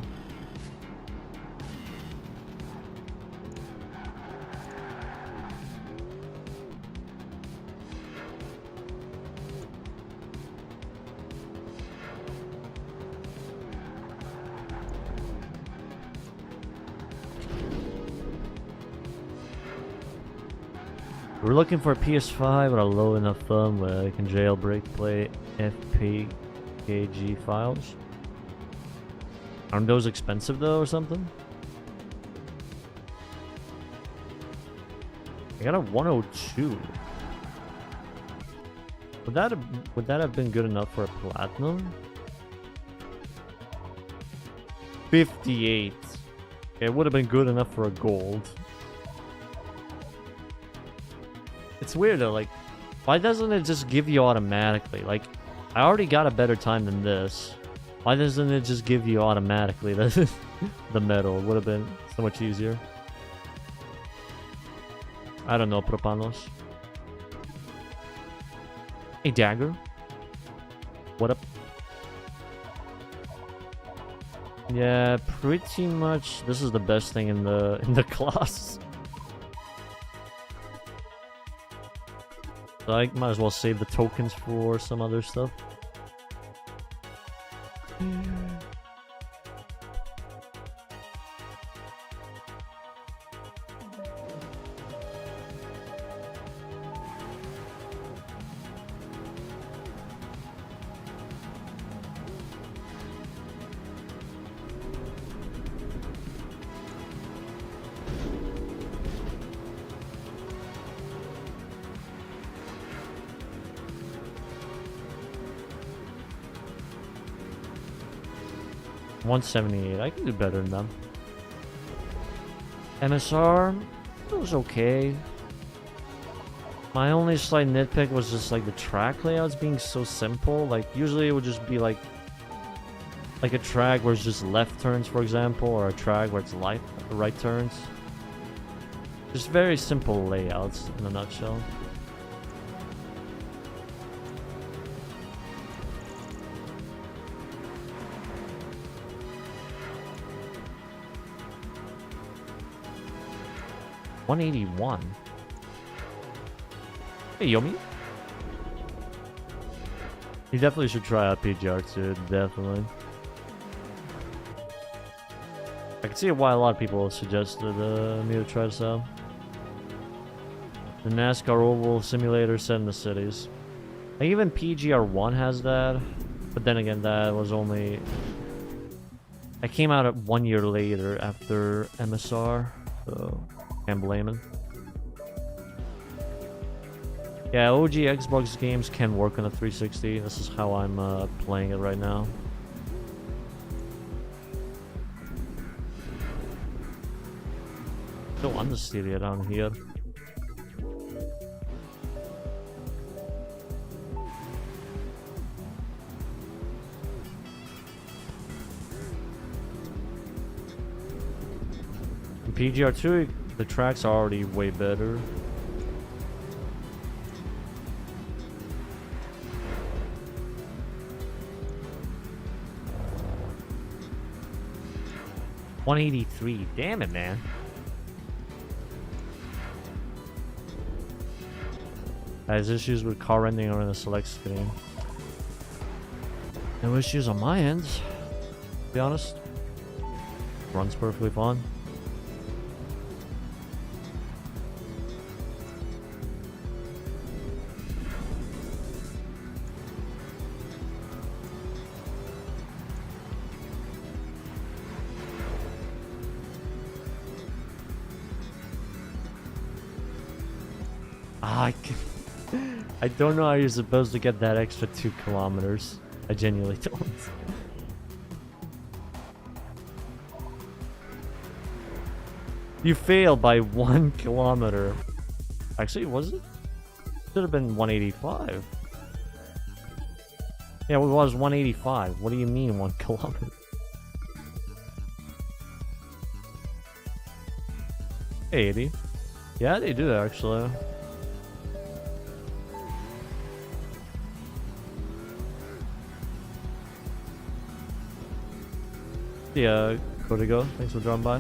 We're looking for a PS5 with a low enough thumb where I can jailbreak play FPKG files. Aren't those expensive though or something? got a 102. Would that have been good enough for a platinum? 58. It would have been good enough for a gold. It's weird though, like, why doesn't it just give you automatically? Like, I already got a better time than this. Why doesn't it just give you automatically the medal? It would have been so much easier. I don't know, Propanos. Hey, Dagger. What up? Yeah, pretty much. This is the best thing in the class. So I might as well save the tokens for some other stuff. $178. I can do better than them. MSR, it was okay. My only slight nitpick was just like the track layouts being so simple. Like usually it would just be like a track where it's just left turns, for example, or a track where it's right turns. Just very simple layouts in a nutshell. $181. Hey, Yomi. You definitely should try out PGR2, definitely. I can see why a lot of people suggested me to try this out. The NASCAR Oval Simulator set in the cities. Like even PGR1 has that, but then again, that was only... I came out at 1 year later after MSR, so... Can't blame him. Yeah, OG Xbox games can work on a 360. This is how I'm playing it right now. Still understeer down here. In PGR2, the tracks are already way better. $183. Damn it, man. Has issues with car rendering or in the select screen. No issues on my end, to be honest. Runs perfectly fine. I don't know how you're supposed to get that extra 2 kilometers. I genuinely don't. You failed by 1 kilometer. Actually, was it? Should have been 185. Yeah, it was 185. What do you mean 1 kilometer? Hey, 80. Yeah, they do actually. Yeah, Codigo, thanks for dropping by.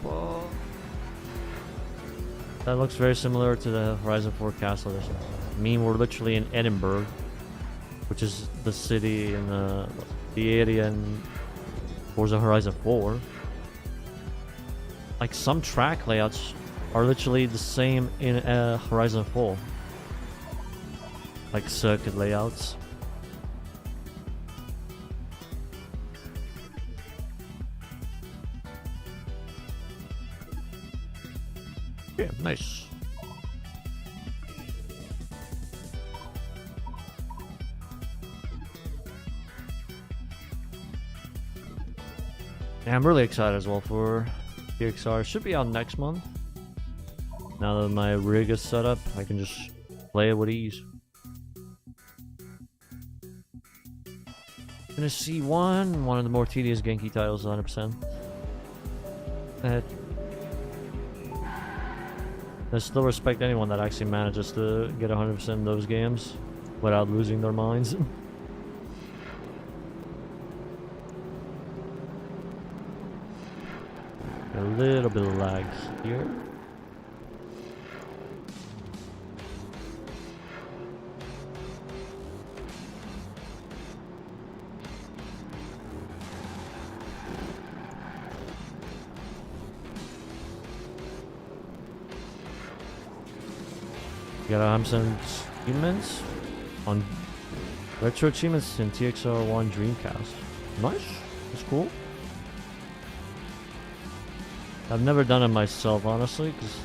Whoa. That looks very similar to the Horizon 4 Castle Edition. I mean, we're literally in Edinburgh, which is the city in the area in Forza Horizon 4. Like, some track layouts are literally the same in Horizon 4. Like circuit layouts. Okay, nice. Yeah, I'm really excited as well for TXR. Should be out next month. Now that my rig is set up, I can just play it with ease. Tennessee 1, one of the more tedious Genki titles, 100%. I still respect anyone that actually manages to get 100% in those games without losing their minds. A little bit of lag here. Got 100% achievements on retro achievements in TXR1 Dreamcast. Nice, that's cool. I've never done it myself, honestly, because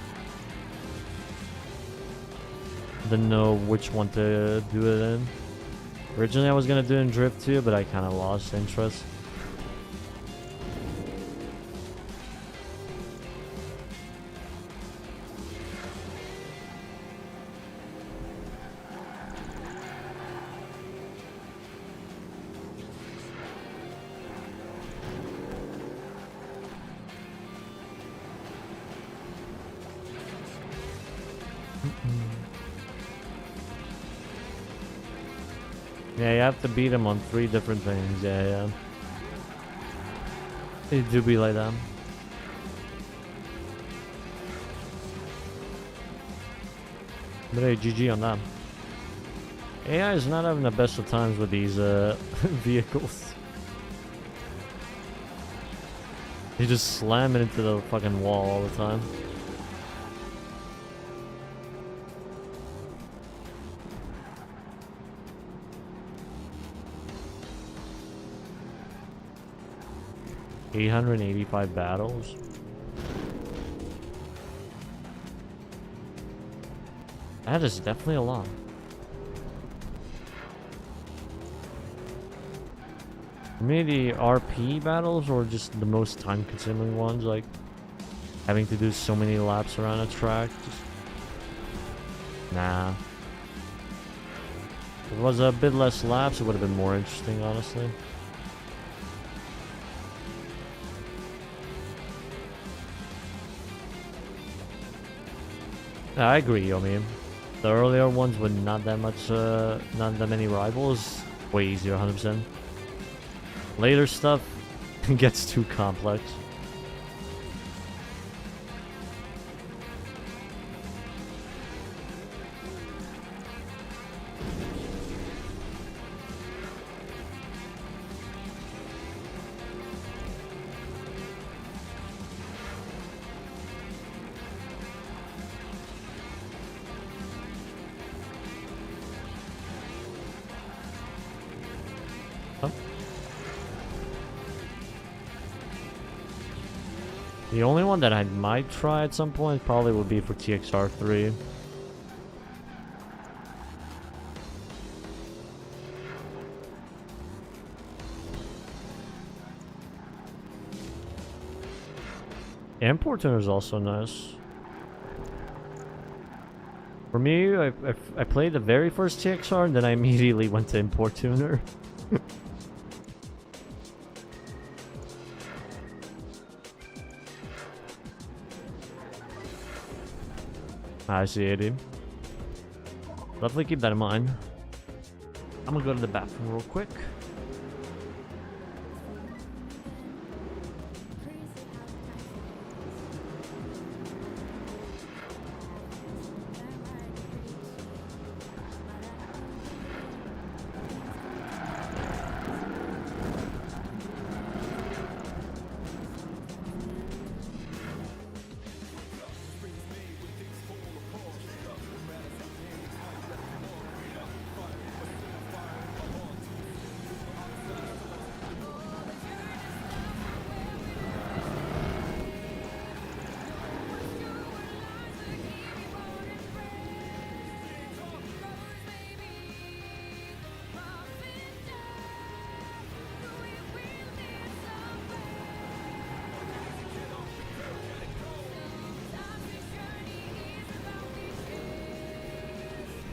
I didn't know which one to do it in. Originally, I was gonna do it in Drift 2, but I kind of lost interest. Yeah, you have to beat him on 3 different things. Yeah. It do be like that. But hey, GG on that. AI is not having the best of times with these vehicles. They just slam it into the fucking wall all the time. $885 battles. That is definitely a lot. For me, the RP battles or just the most time-consuming ones, like having to do so many laps around a track. Just... Nah. If it was a bit less laps, it would have been more interesting, honestly. Yeah, I agree. I mean, the earlier ones with not that many rivals, way easier, 100%. Later stuff gets too complex. The only one that I might try at some point probably would be for TXR3. Import Tuner is also nice. For me, I played the very first TXR and then I immediately went to Import Tuner. I see it, dude. Definitely keep that in mind. I'm gonna go to the bathroom real quick.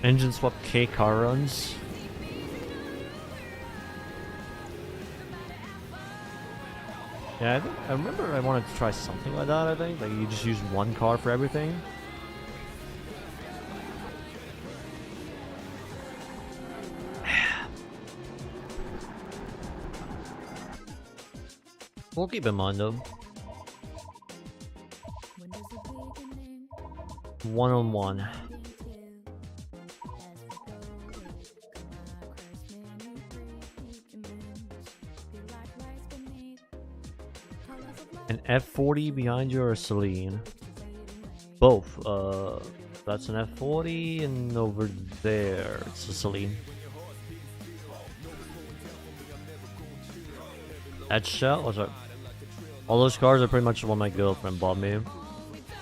Engine swap K car runs. Yeah, I remember I wanted to try something like that, I think. Like, you just use one car for everything. We'll keep in mind, though. One-on-one. An F40 behind you or a Celine? Both. That's an F40, and over there it's a Celine. That shell? Oh, sorry. All those cars are pretty much what my girlfriend bought me.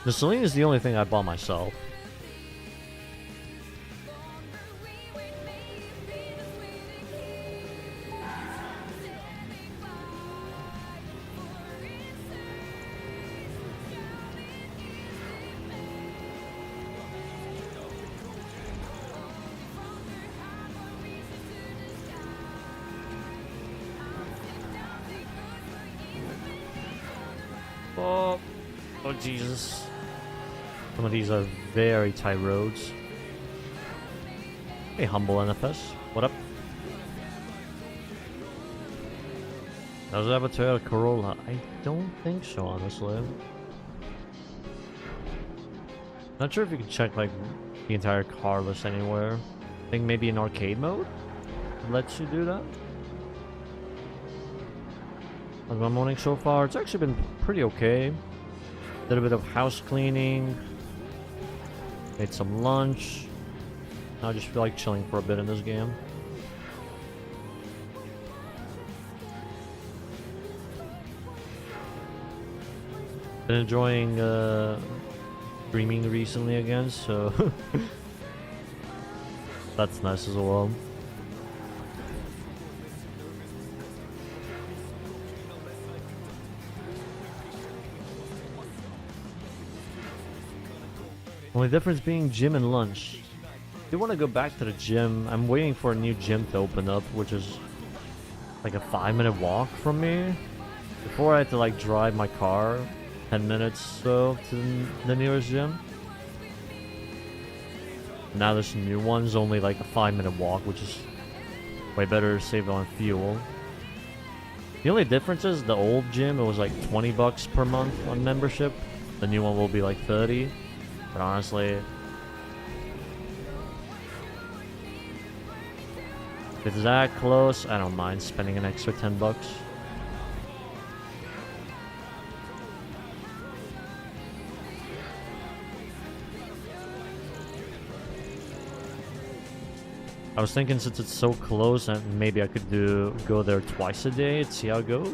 The Celine is the only thing I bought myself. Oh Jesus. Some of these are very tight roads. Hey, humble NFS. What up? Does it have a Toyota Corolla? I don't think so, honestly. Not sure if you can check, like, the entire car list anywhere. I think maybe in arcade mode lets you do that. How's my morning so far? It's actually been pretty okay. Did a bit of house cleaning. Made some lunch. Now I just feel like chilling for a bit in this game. Been enjoying streaming recently again, so that's nice as well. Only difference being gym and lunch. I do want to go back to the gym. I'm waiting for a new gym to open up, which is like a 5-minute walk from me. Before I had to like drive my car 10 minutes so to the nearest gym. Now this new one's only like a 5-minute walk, which is way better saved on fuel. The only difference is the old gym, it was like 20 bucks per month on membership. The new one will be like 30. But honestly, if it's that close, I don't mind spending an extra 10 bucks. I was thinking since it's so close, and maybe I could go there twice a day and see how it goes.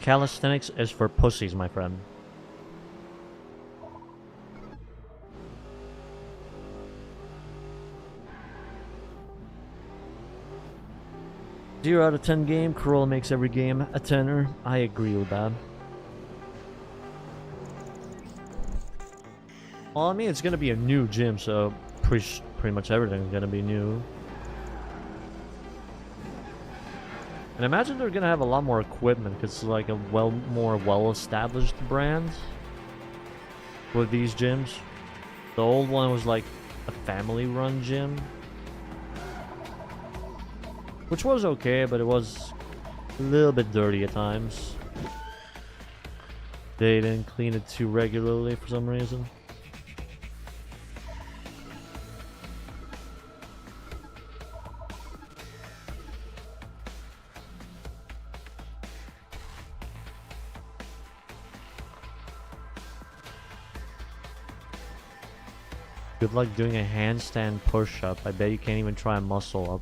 Calisthenics is for pussies, my friend. Zero out of 10 game. Corolla makes every game a 10er. I agree with that. Well, I mean, it's gonna be a new gym, so pretty much everything's gonna be new. And imagine they're gonna have a lot more equipment, because it's like a more well-established brand with these gyms. The old one was like a family-run gym, which was okay, but it was a little bit dirty at times. They didn't clean it too regularly for some reason. Good luck doing a handstand push-up. I bet you can't even try a muscle up.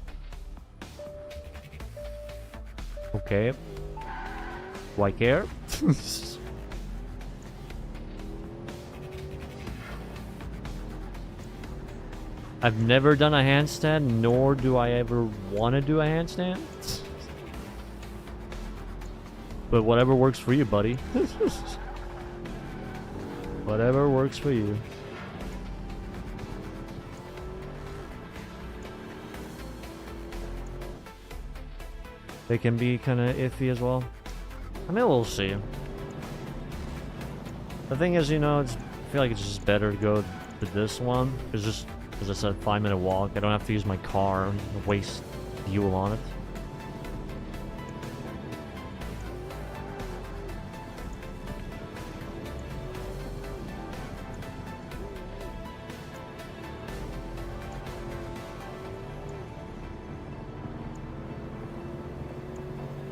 Okay. Do I care? I've never done a handstand, nor do I ever want to do a handstand. But whatever works for you, buddy. Whatever works for you. They can be kind of iffy as well. I mean, we'll see. The thing is, you know, I feel like it's just better to go to this one. It's just, as I said, 5-minute walk. I don't have to use my car and waste fuel on it.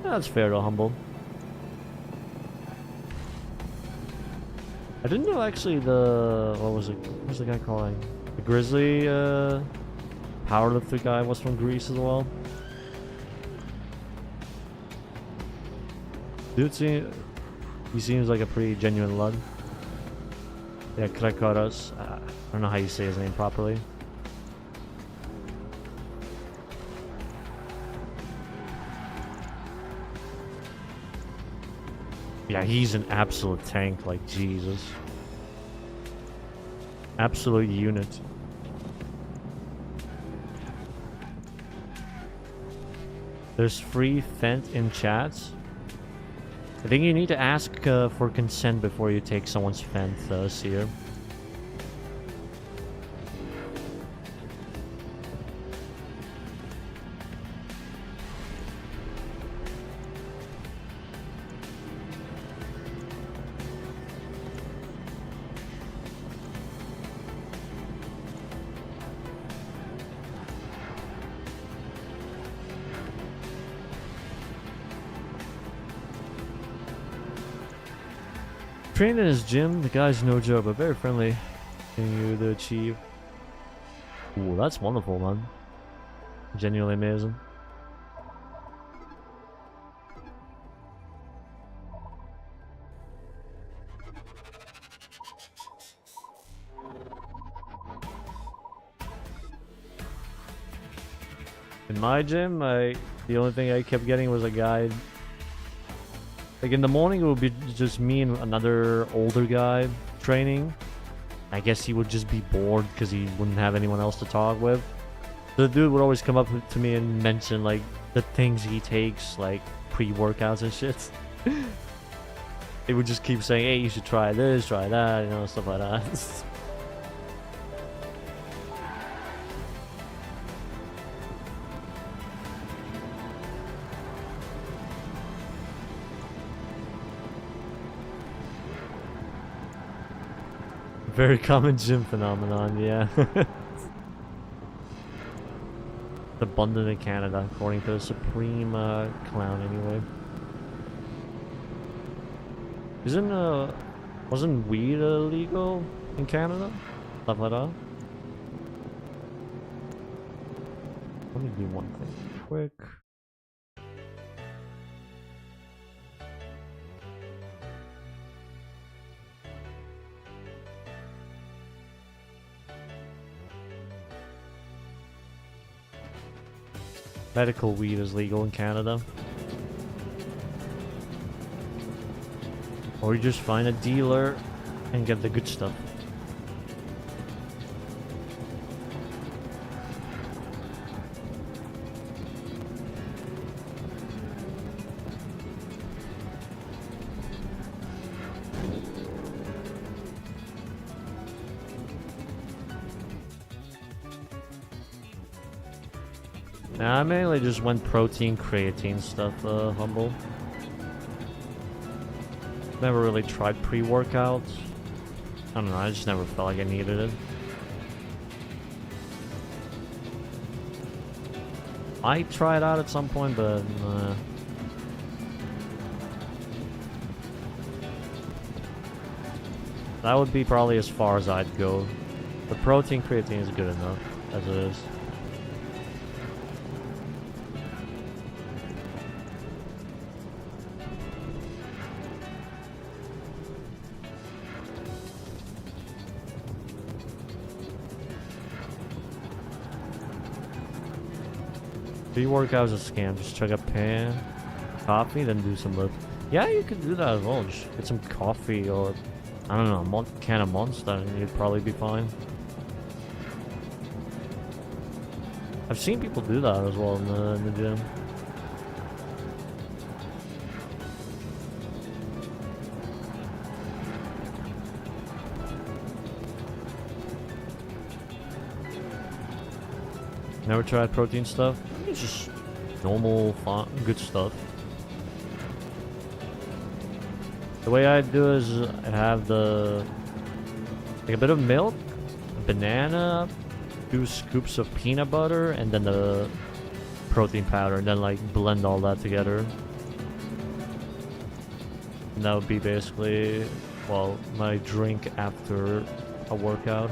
That's fair to Humble. I didn't know actually what was it? What was the guy calling? The Grizzly powerlifter guy was from Greece as well. Dude, he seems like a pretty genuine lad. Yeah, Krakoros. I don't know how you say his name properly. Yeah, he's an absolute tank, like Jesus. Absolute unit. There's free Fent in chats. I think you need to ask for consent before you take someone's Fent, Seer. Trained in his gym, the guy's no joke, but very friendly. Continue to achieve. Ooh, that's wonderful, man. Genuinely amazing. In my gym, the only thing I kept getting was a guide. Like in the morning, it would be just me and another older guy training. I guess he would just be bored because he wouldn't have anyone else to talk with. The dude would always come up to me and mention like the things he takes, like pre-workouts and shit. He would just keep saying, "Hey, you should try this, try that," you know, stuff like that. Very common gym phenomenon, yeah. Abundant in Canada, according to the Supreme Clown, anyway. Wasn't weed illegal in Canada? Stuff like that. Let me do one thing quick. Medical weed is legal in Canada. Or you just find a dealer and get the good stuff. Nah, I mainly just went protein, creatine stuff, Humble. Never really tried pre-workouts. I don't know, I just never felt like I needed it. I tried out at some point, but that would be probably as far as I'd go. The protein creatine is good enough as it is. Pre-workout is a scam. Just chug a pan, coffee, then do some lift. Yeah, you could do that as well. Just get some coffee or, I don't know, a can of Monster and you'd probably be fine. I've seen people do that as well in the gym. Never tried protein stuff? It's just normal, fun, good stuff. The way I do is I have like a bit of milk, a banana, 2 scoops of peanut butter, and then the protein powder, and then like blend all that together. And that would be basically, well, my drink after a workout.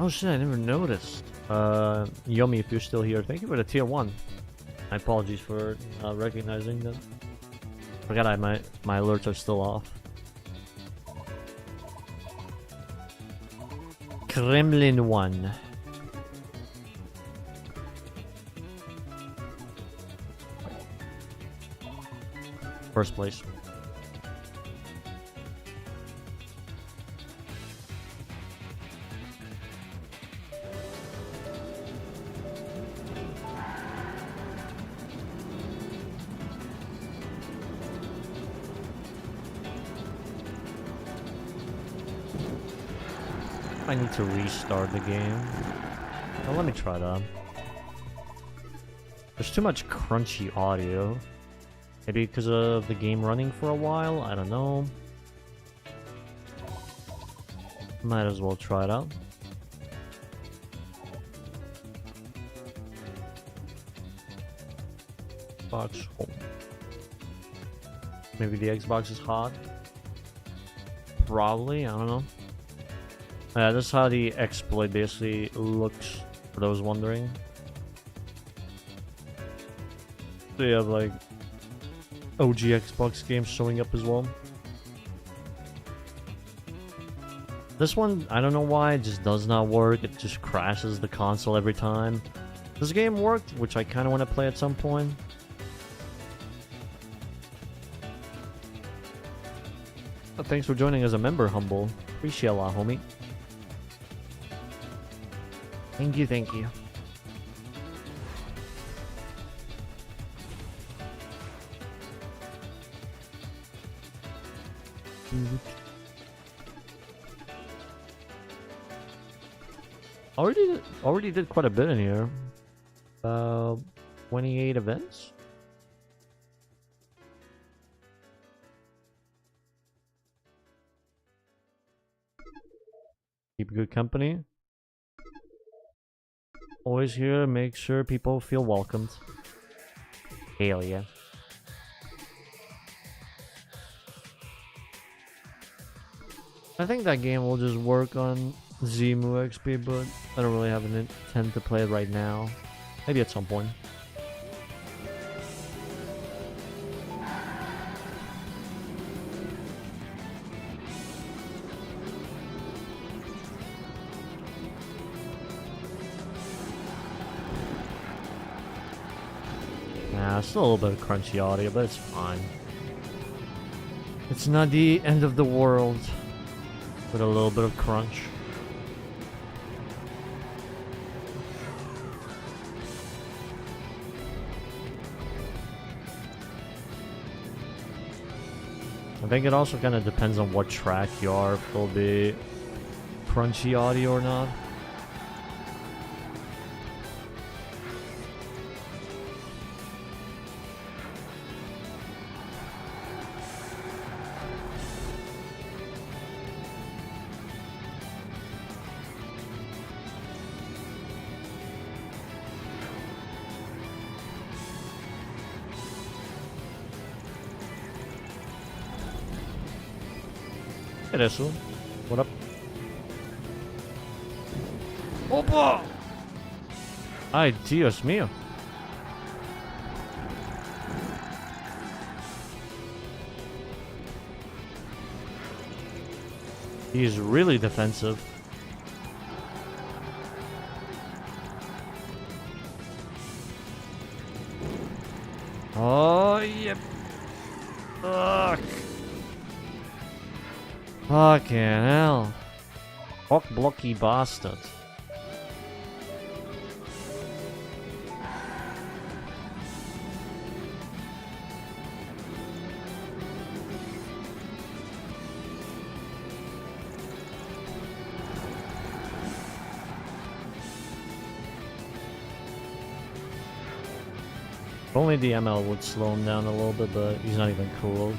Oh shit, I never noticed. Yummy, if you're still here, thank you for the tier 1. My apologies for recognizing that. Forgot my alerts are still off. Kremlin 1. First place. I need to restart the game. Well, let me try that. There's too much crunchy audio. Maybe because of the game running for a while? I don't know. Might as well try it out. Xbox home. Maybe the Xbox is hot? Probably, I don't know. Yeah, this is how the exploit basically looks, for those wondering. So you have like OG Xbox games showing up as well. This one, I don't know why, it just does not work. It just crashes the console every time. This game worked, which I kind of want to play at some point. But thanks for joining as a member, Humble. Appreciate a lot, homie. Thank you, thank you. Already did quite a bit in here. 28 events. Keep good company. Always here, make sure people feel welcomed. Hell yeah. I think that game will just work on Zemu XP, but I don't really have an intent to play it right now. Maybe at some point. Nah, still a little bit of crunchy audio, but it's fine. It's not the end of the world with a little bit of crunch. I think it also kind of depends on what track you are, if it'll be crunchy audio or not. Hey there, Sue. What up? Opa! Ay, Dios mío. He's really defensive. Oh, yep. Fuck. Fucking hell. Cock blocky bastard. If only the ML would slow him down a little bit, but he's not even close.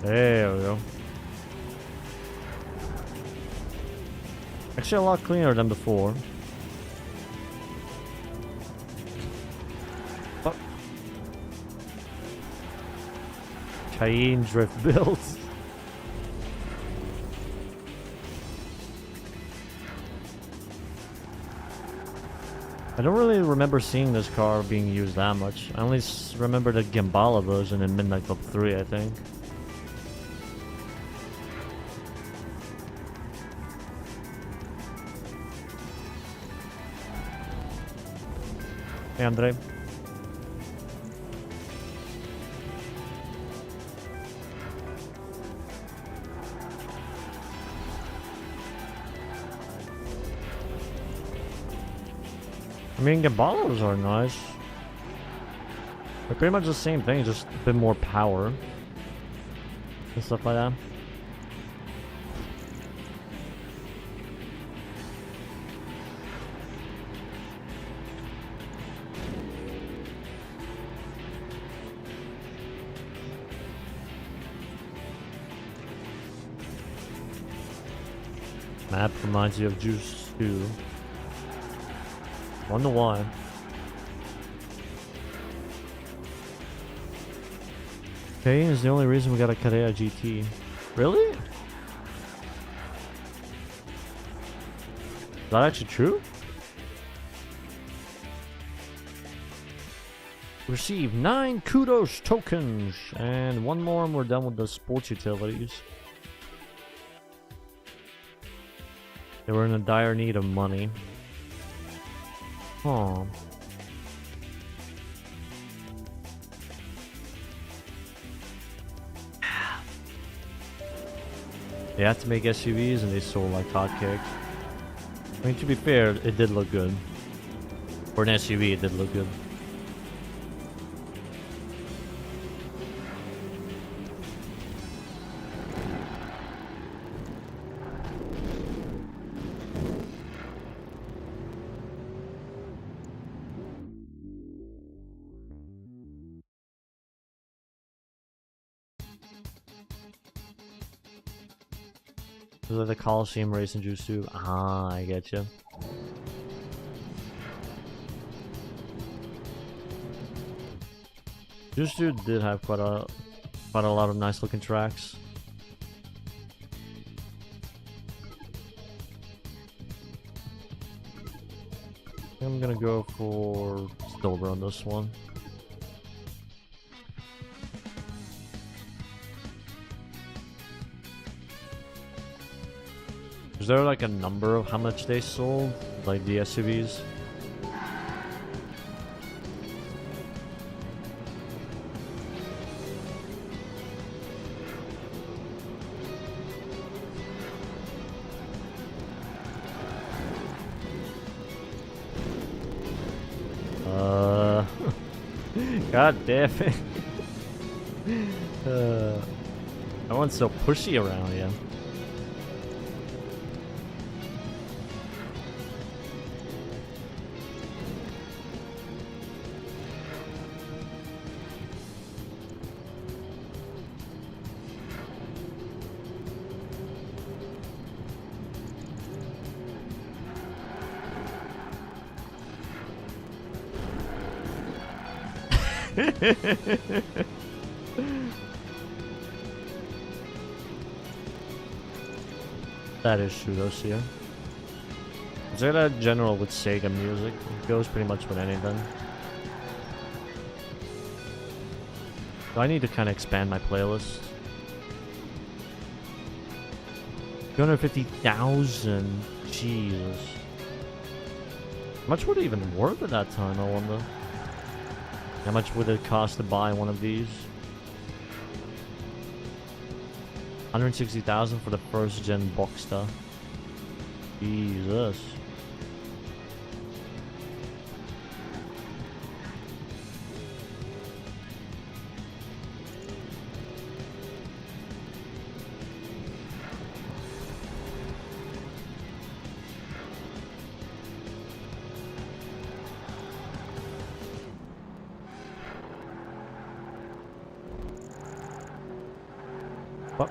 There we go. Actually, a lot cleaner than before. Fuck. Cayenne drift builds. I don't really remember seeing this car being used that much. I only remember the Gambala version in Midnight Club 3, I think. Hey, Andre. I mean, Gambalas are nice. They're pretty much the same thing, just a bit more power. And stuff like that. Map reminds you of Juice 2. 1-1. Cayenne is the only reason we got a Carrera GT. Really? Is that actually true? Receive 9 kudos tokens. And one more and we're done with the sports utilities. They were in a dire need of money. Oh. They had to make SUVs and they sold like hotcakes. I mean, to be fair, it did look good. For an SUV, it did look good. This is like the Coliseum race in Juice 2. Ah, I get you. Juice 2 did have quite a lot of nice looking tracks. I'm gonna go for silver on this one. Is there like a number of how much they sold? Like the SUVs? God damn it. No one's so pushy around here. That is true though, Sia. Is there that general with Sega music? It goes pretty much with anything. So I need to kind of expand my playlist. 250,000. Jesus. How much would it even worth at that time, I wonder? How much would it cost to buy one of these? 160,000 for the first gen Boxster. Jesus. What?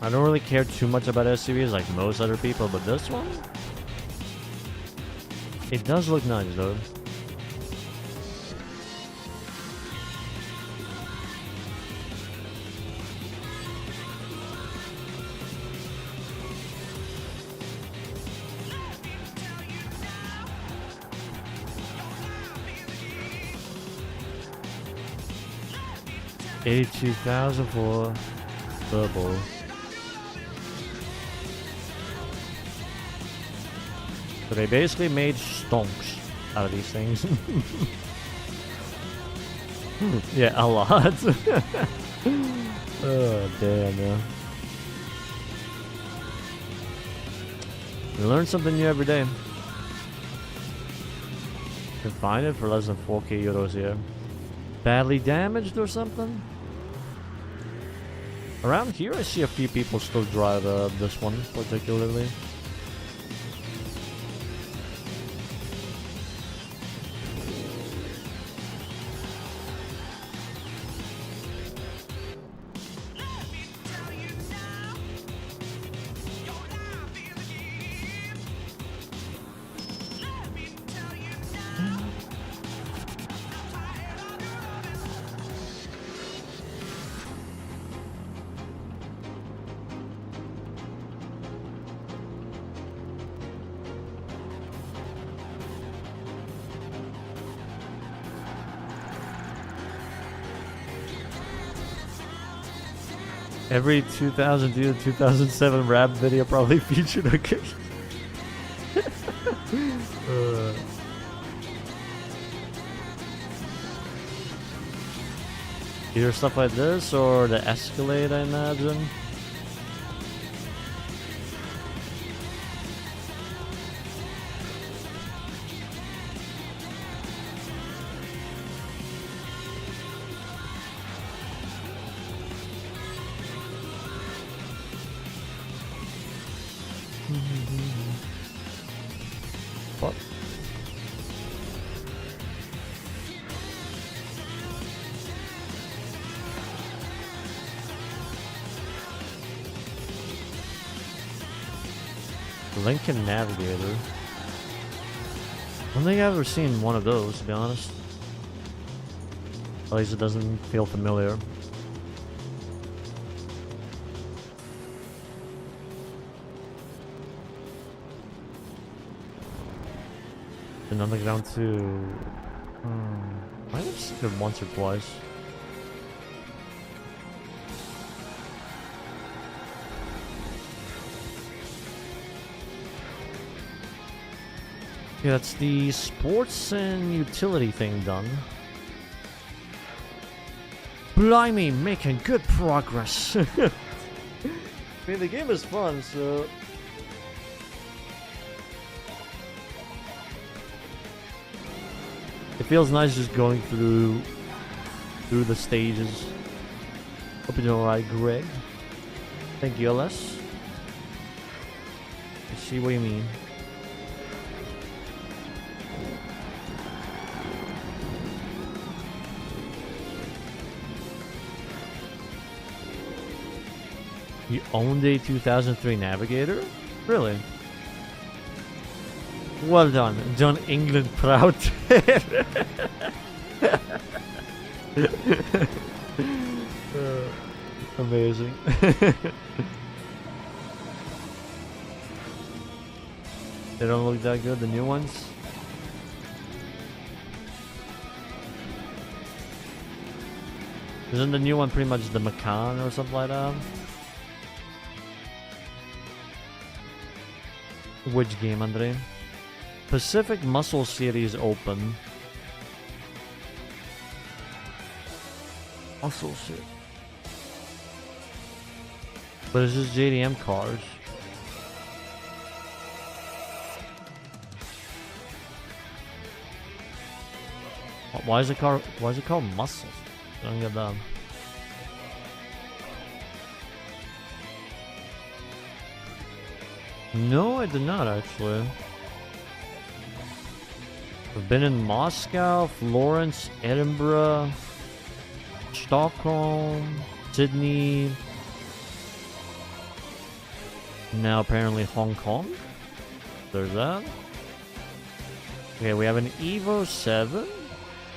I don't really care too much about SUVs like most other people, but this one? It does look nice though. $82,000 for Turbo. So they basically made stonks out of these things. Yeah, a lot. Oh, damn, man. We learn something new every day. You can find it for less than 4k euros here. Badly damaged or something? Around here I see a few people still drive this one particularly. Every 2002 to 2007 rap video probably featured a kid. Either stuff like this or the Escalade, I imagine. What? Lincoln Navigator. I don't think I've ever seen one of those, to be honest. At least it doesn't feel familiar. And underground too. Might have seen it once or twice. Yeah, that's the sports and utility thing done. Blimey, making good progress. I mean, the game is fun, so... It feels nice just going through the stages. Hope you're doing alright, Greg. Thank you, LS. I see what you mean. You owned a 2003 Navigator? Really? Well done. Done England proud. Amazing. They don't look that good, the new ones? Isn't the new one pretty much the Macan or something like that? Which game, Andre? Pacific Muscle Series Open. Muscle Series. But it's just JDM cars. Why is it called Muscle? I don't get that. No, I did not actually. I've been in Moscow, Florence, Edinburgh, Stockholm, Sydney. Now apparently Hong Kong. There's that. Okay, we have an Evo 7,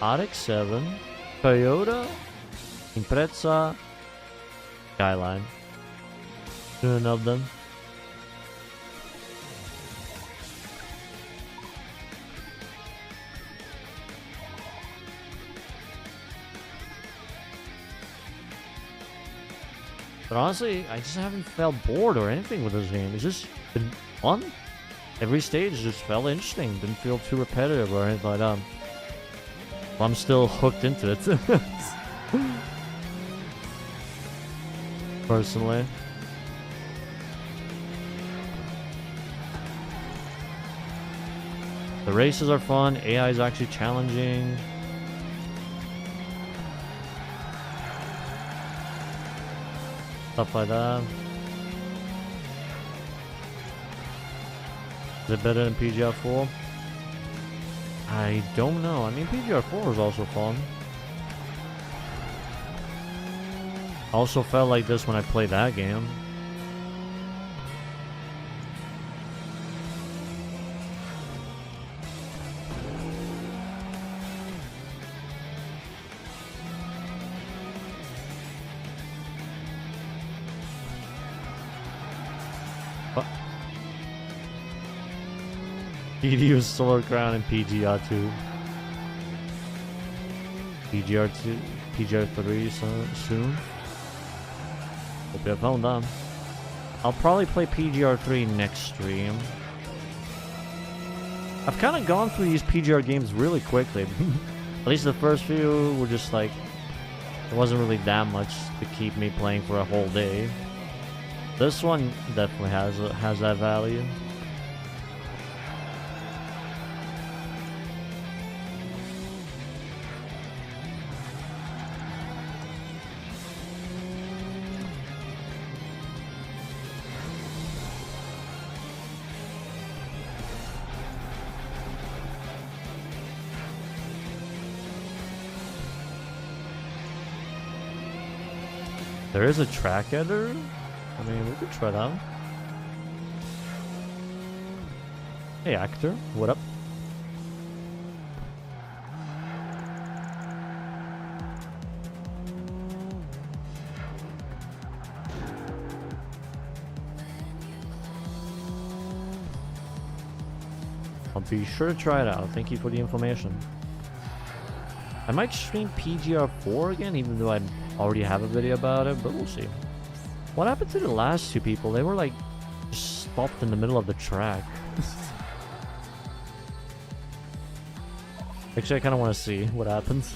RX 7, Toyota, Impreza, Skyline. None of them. But honestly, I just haven't felt bored or anything with this game. It's just been fun. Every stage just felt interesting. Didn't feel too repetitive or anything like that. But I'm still hooked into it. Personally. The races are fun. AI is actually challenging. Stuff like that. Is it better than PGR 4? I don't know. I mean, PGR 4 is also fun. I also felt like this when I played that game. EDU Solar Crown and PGR2. PGR2, PGR3 soon. Hope you have fun with them. I'll probably play PGR3 next stream. I've kind of gone through these PGR games really quickly. At least the first few were just like, it wasn't really that much to keep me playing for a whole day. This one definitely has that value. There is a track editor? I mean, we could try that. Hey, actor, what up? I'll be sure to try it out. Thank you for the information. I might stream PGR4 again, even though I already have a video about it, but we'll see. What happened to the last two people? They were like just stopped in the middle of the track. Actually, I kind of want to see what happens.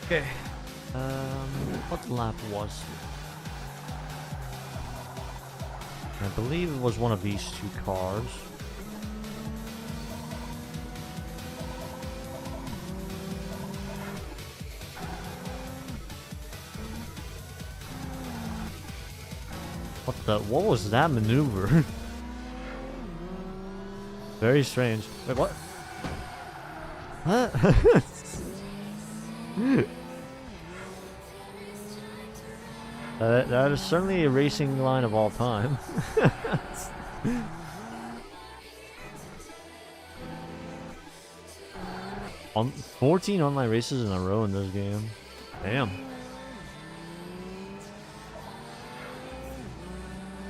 Okay. What lap was it? I believe it was one of these two cars. What was that maneuver? Very strange. Wait, what? Huh? That is certainly a racing line of all time. On 14 online races in a row in this game. Damn.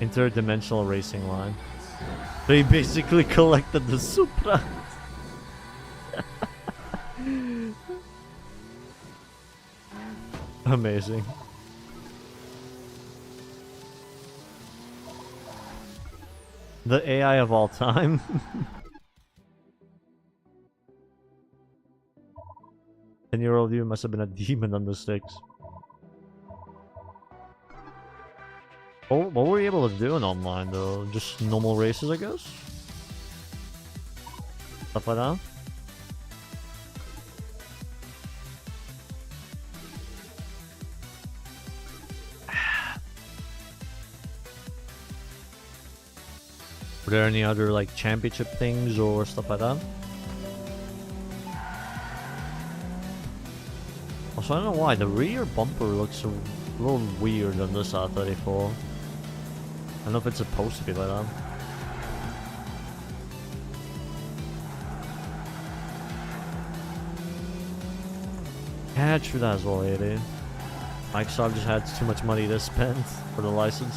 Interdimensional racing line. They basically collected the Supra. Amazing. The AI of all time. 10-year-old you must have been a demon on the sticks. What were you able to do in online though? Just normal races, I guess? Stuff like that? Were there any other like championship things or stuff like that? Also, I don't know why the rear bumper looks a little weird on this R34. I don't know if it's supposed to be like that. Yeah, true that as well, dude. Microsoft just had too much money to spend for the license.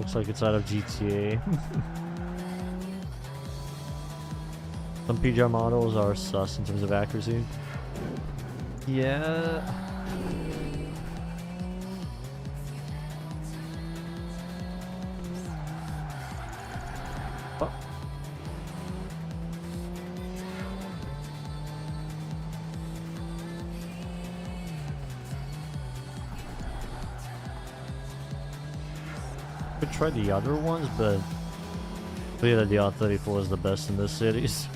Looks like it's out of GTA. Some PGR models are sus in terms of accuracy. Yeah. Oh. Could try the other ones, but clearly the R34 is the best in this series.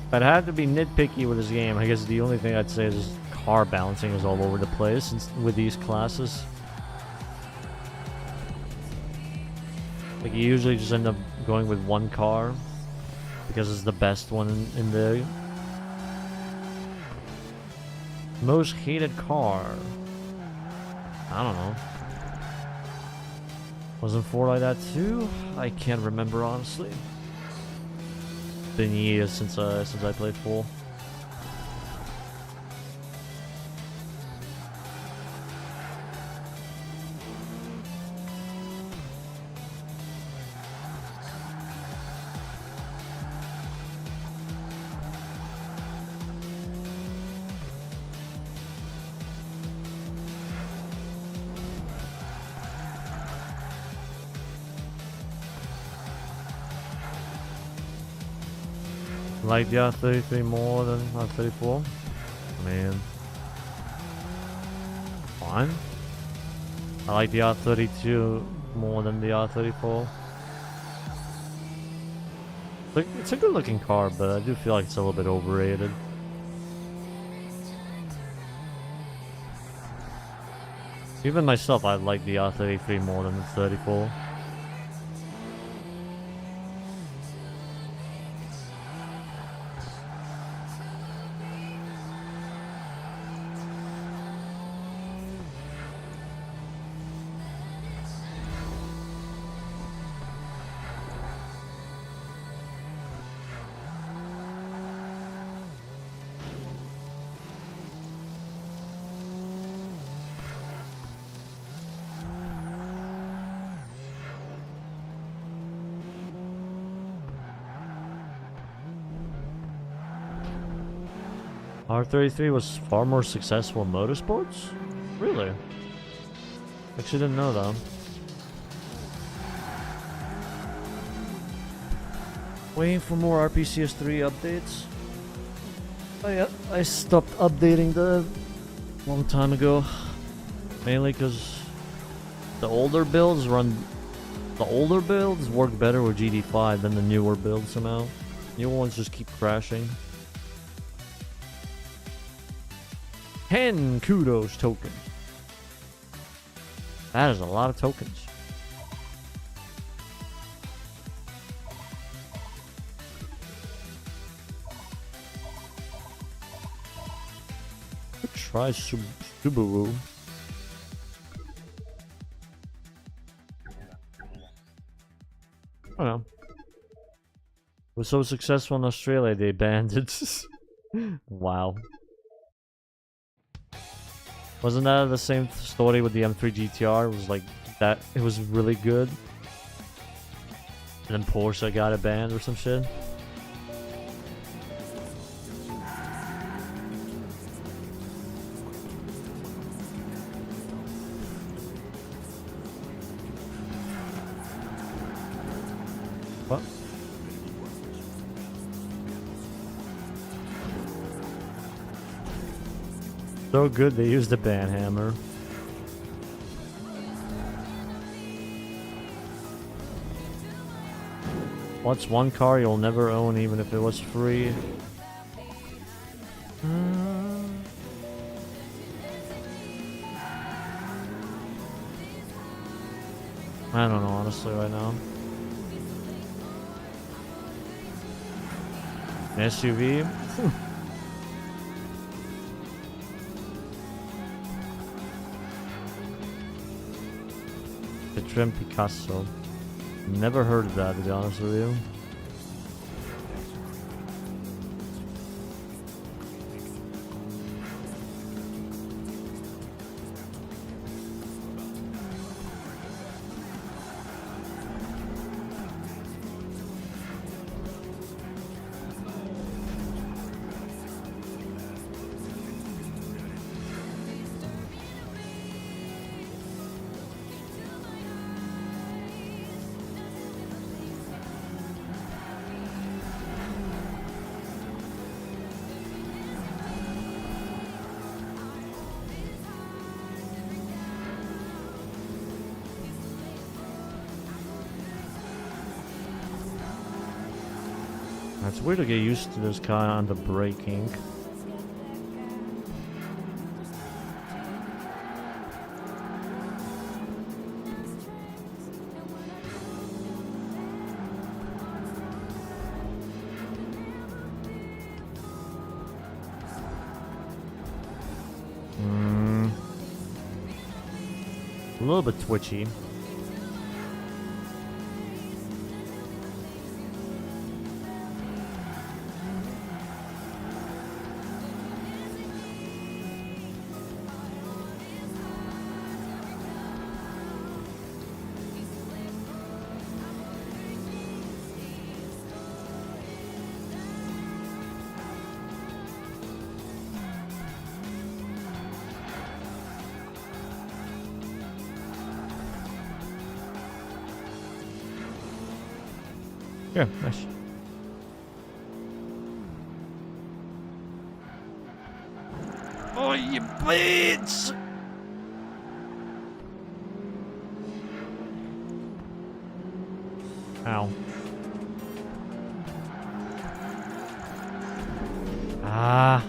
If I'd have to be nitpicky with this game, I guess the only thing I'd say is car balancing is all over the place with these classes. Like, you usually just end up going with one car because it's the best one in the most hated car. I don't know. Wasn't 4 like that too? I can't remember honestly. Been years since I played 4. Like the R33 more than R34? I mean, fine. I like the R32 more than the R34. It's a good looking car, but I do feel like it's a little bit overrated. Even myself, I like the R33 more than the 34. R33 was far more successful in motorsports? Really? Actually didn't know that. Waiting for more RPCS3 updates. I stopped updating the long time ago. Mainly because the older builds work better with GD5 than the newer builds somehow. Newer ones just keep crashing. 10 kudos tokens. That is a lot of tokens. Good try, Subaru. I don't know. It was so successful in Australia, they banned it. Wow. Wasn't that the same story with the M3 GTR? It was like that. It was really good, and then Porsche got it banned or some shit. What? So good they used the ban hammer. What's one car you'll never own even if it was free? I don't know honestly right now. An SUV? The Trim Picasso. Never heard of that, to be honest with you. It's weird to get used to this kind of braking. A little bit twitchy. Yeah, nice. Oh, you bleeds! Ow. Ah.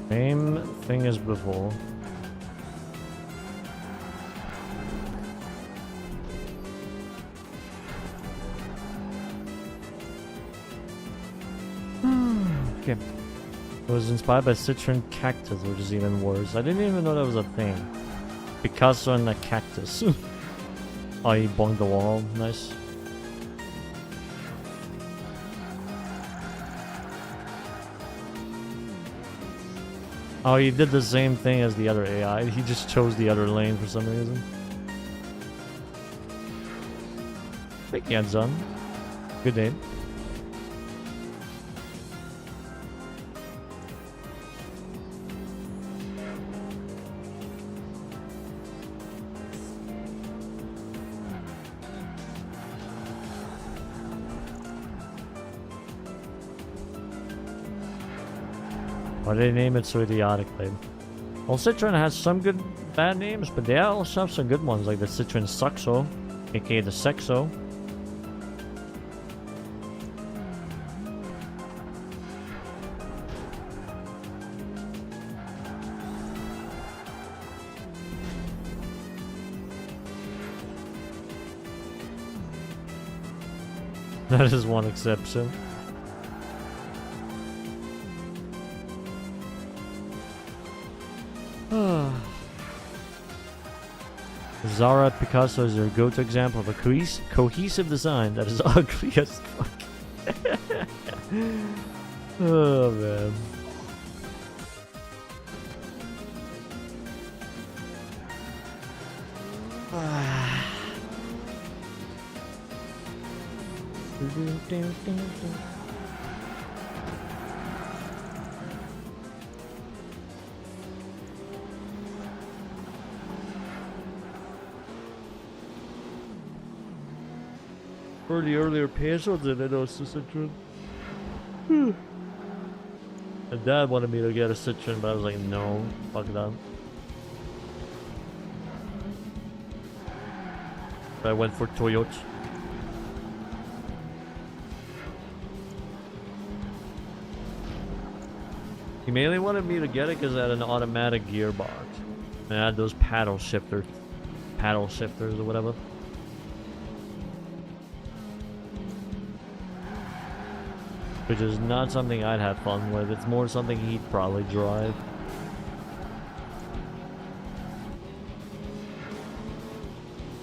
Same thing as before. Okay. It was inspired by Citroen Cactus, which is even worse. I didn't even know that was a thing. Picasso and a cactus. Oh, he bonked the wall. Nice. Oh, he did the same thing as the other AI. He just chose the other lane for some reason. Big hands on. Good name. Why did they name it so idiotically? Well, Citroen has some good bad names, but they also have some good ones, like the Citroen Saxo, aka the Sexo. That is one exception. Zara Picasso is your go-to example of a cohesive design that is ugly as fuck. Oh man. For the earlier pesos, and then also Citroen. My dad wanted me to get a Citroen, but I was like, no, fuck that. But I went for Toyota. He mainly wanted me to get it because it had an automatic gearbox. And it had those paddle shifters or whatever. Which is not something I'd have fun with. It's more something he'd probably drive.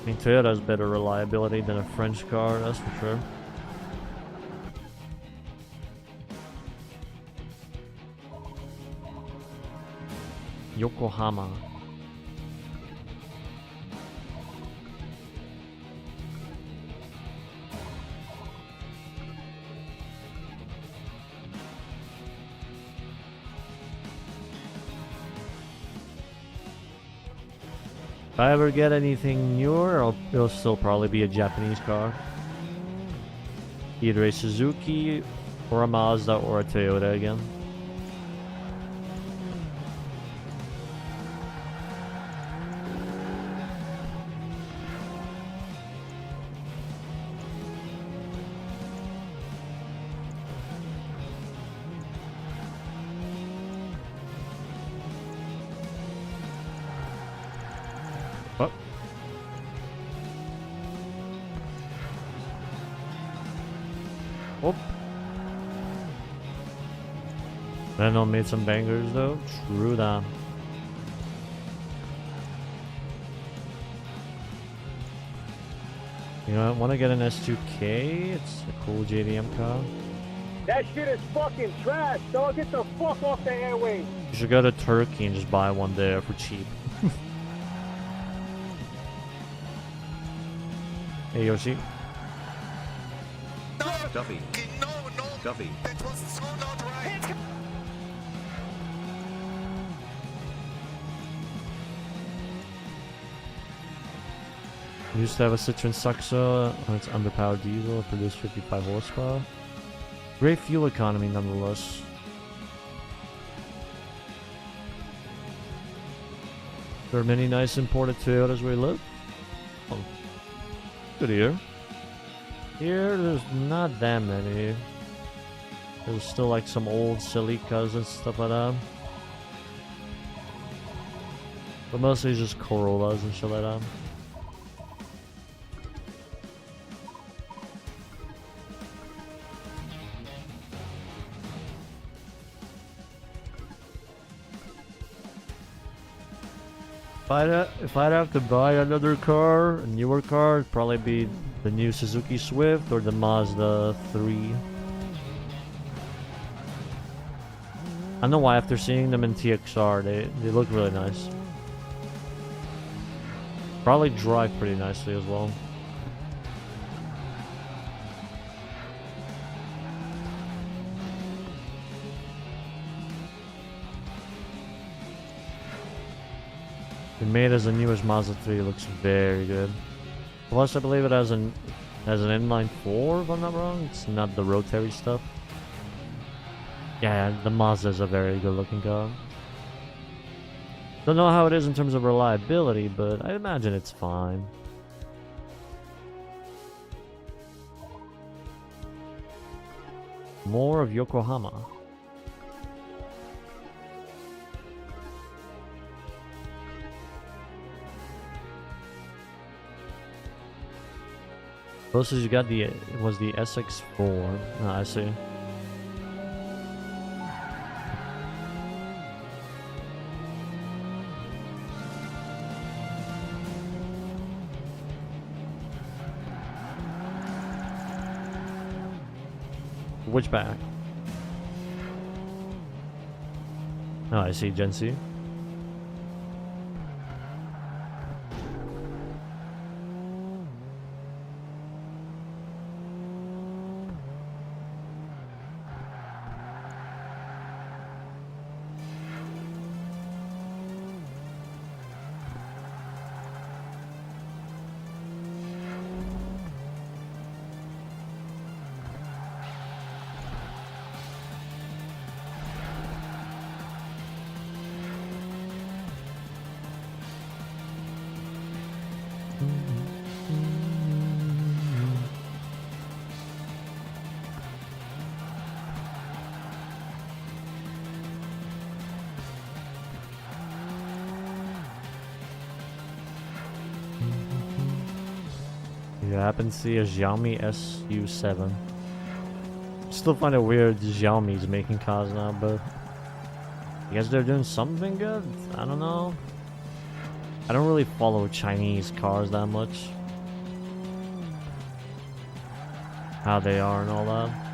I mean, Toyota has better reliability than a French car, that's for sure. Yokohama. If I ever get anything newer, it'll still probably be a Japanese car. Either a Suzuki, or a Mazda, or a Toyota again. What? Oh. Renault made some bangers though. True that. You know, I want to get an S2K. It's a cool JDM car. That shit is fucking trash, dog. Get the fuck off the airways. You should go to Turkey and just buy one there for cheap. Hey, Yoshi. No, Duffy. No, Duffy. That was so not right. Used to have a Citroen Saxo on its underpowered diesel, produced 55 horsepower. Great fuel economy nonetheless. There are many nice imported Toyotas where you live. Oh, good here. Here, there's not that many. There's still like some old Celicas and stuff like that. But mostly just Corollas and shit like that. If I'd have to buy another car, a newer car, it'd probably be the new Suzuki Swift or the Mazda 3. I don't know why, after seeing them in TXR, they look really nice. Probably drive pretty nicely as well. It made as the newest Mazda 3, looks very good. Plus, I believe it has an inline 4, if I'm not wrong. It's not the rotary stuff. Yeah, the Mazda is a very good looking car. Don't know how it is in terms of reliability, but I imagine it's fine. More of Yokohama. Closest you got was the SX4. Ah, I see. Which back? Oh, I see, Gen C. You happen to see a Xiaomi SU7. Still find it weird Xiaomi's making cars now, but I guess they're doing something good? I don't know. I don't really follow Chinese cars that much. How they are and all that.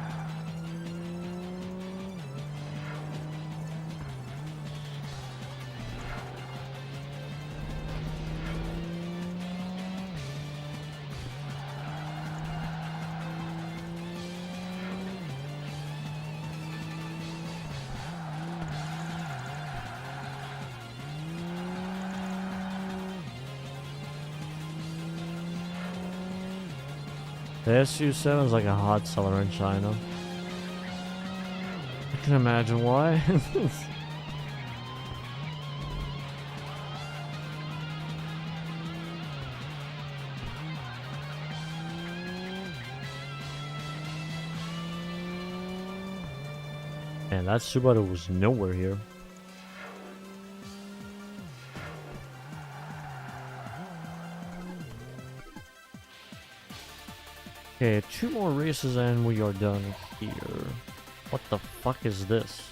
The SU7 is like a hot seller in China. I can imagine why. Man, that Subaru was nowhere here. Okay, 2 more races and we are done here. What the fuck is this?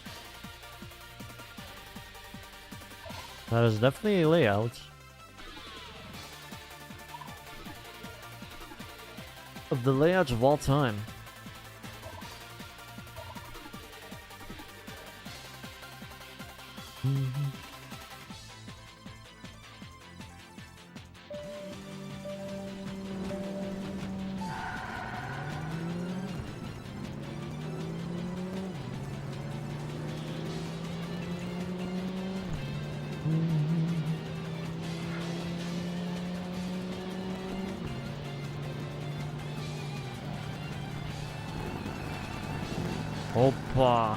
That is definitely a layout. of the layouts of all time. Opa.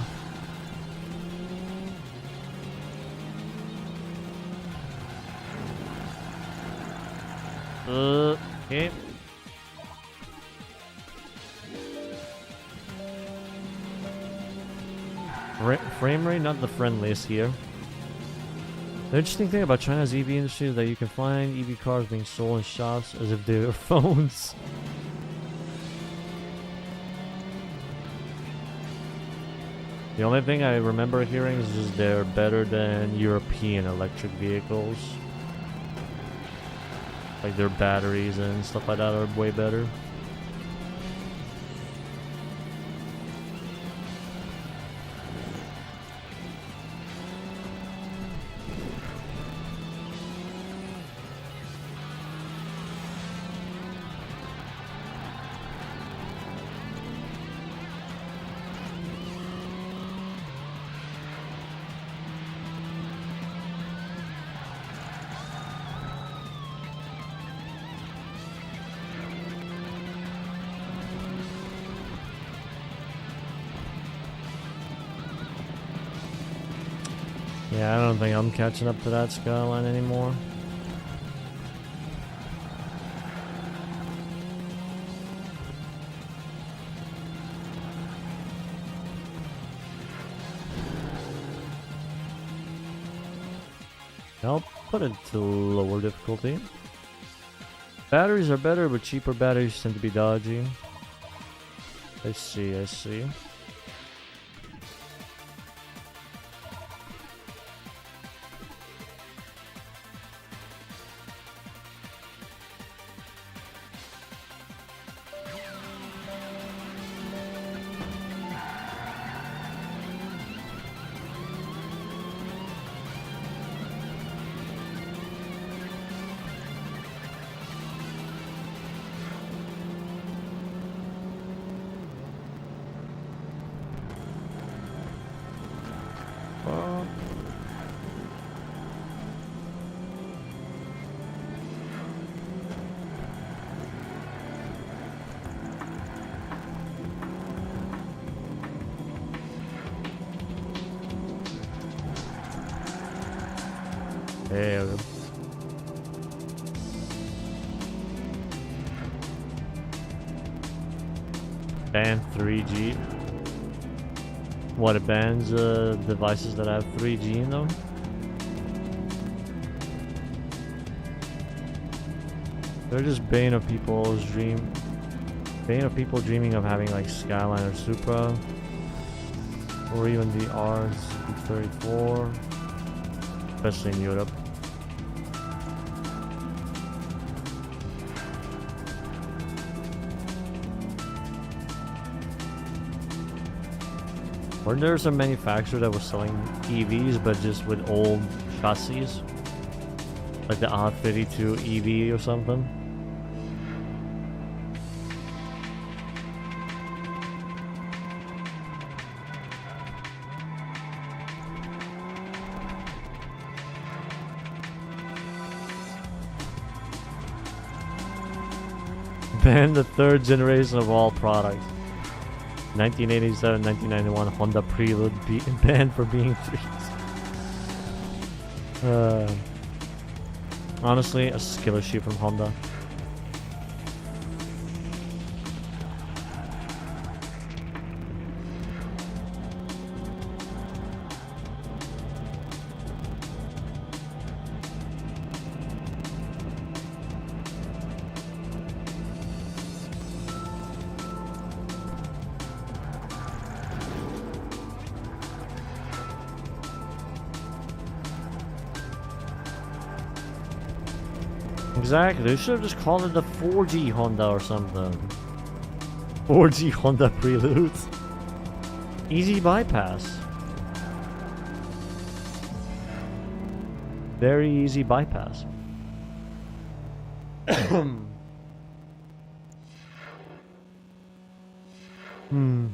Okay. Frame rate not the friendliest here. The interesting thing about China's EV industry is that you can find EV cars being sold in shops as if they were phones. The only thing I remember hearing is just they're better than European electric vehicles. Like their batteries and stuff like that are way better. Yeah, I don't think I'm catching up to that skyline anymore. I'll put it to lower difficulty. Batteries are better, but cheaper batteries tend to be dodgy. I see, I see. There we go. Ban 3G. What, it bans devices that have 3G in them? They're just bane of people's dream. Bane of people dreaming of having like Skyline or Supra. Or even the RS34. Especially in Europe. Or there's a manufacturer that was selling EVs but just with old chassis. Like the R32 EV or something. Ban the third generation of all products. 1987, 1991 Honda Prelude banned for being threes. Honestly, a skill issue from Honda. Exactly, they should have just called it the 4G Honda or something. 4G Honda Preludes. Easy bypass. Very easy bypass. Hmm.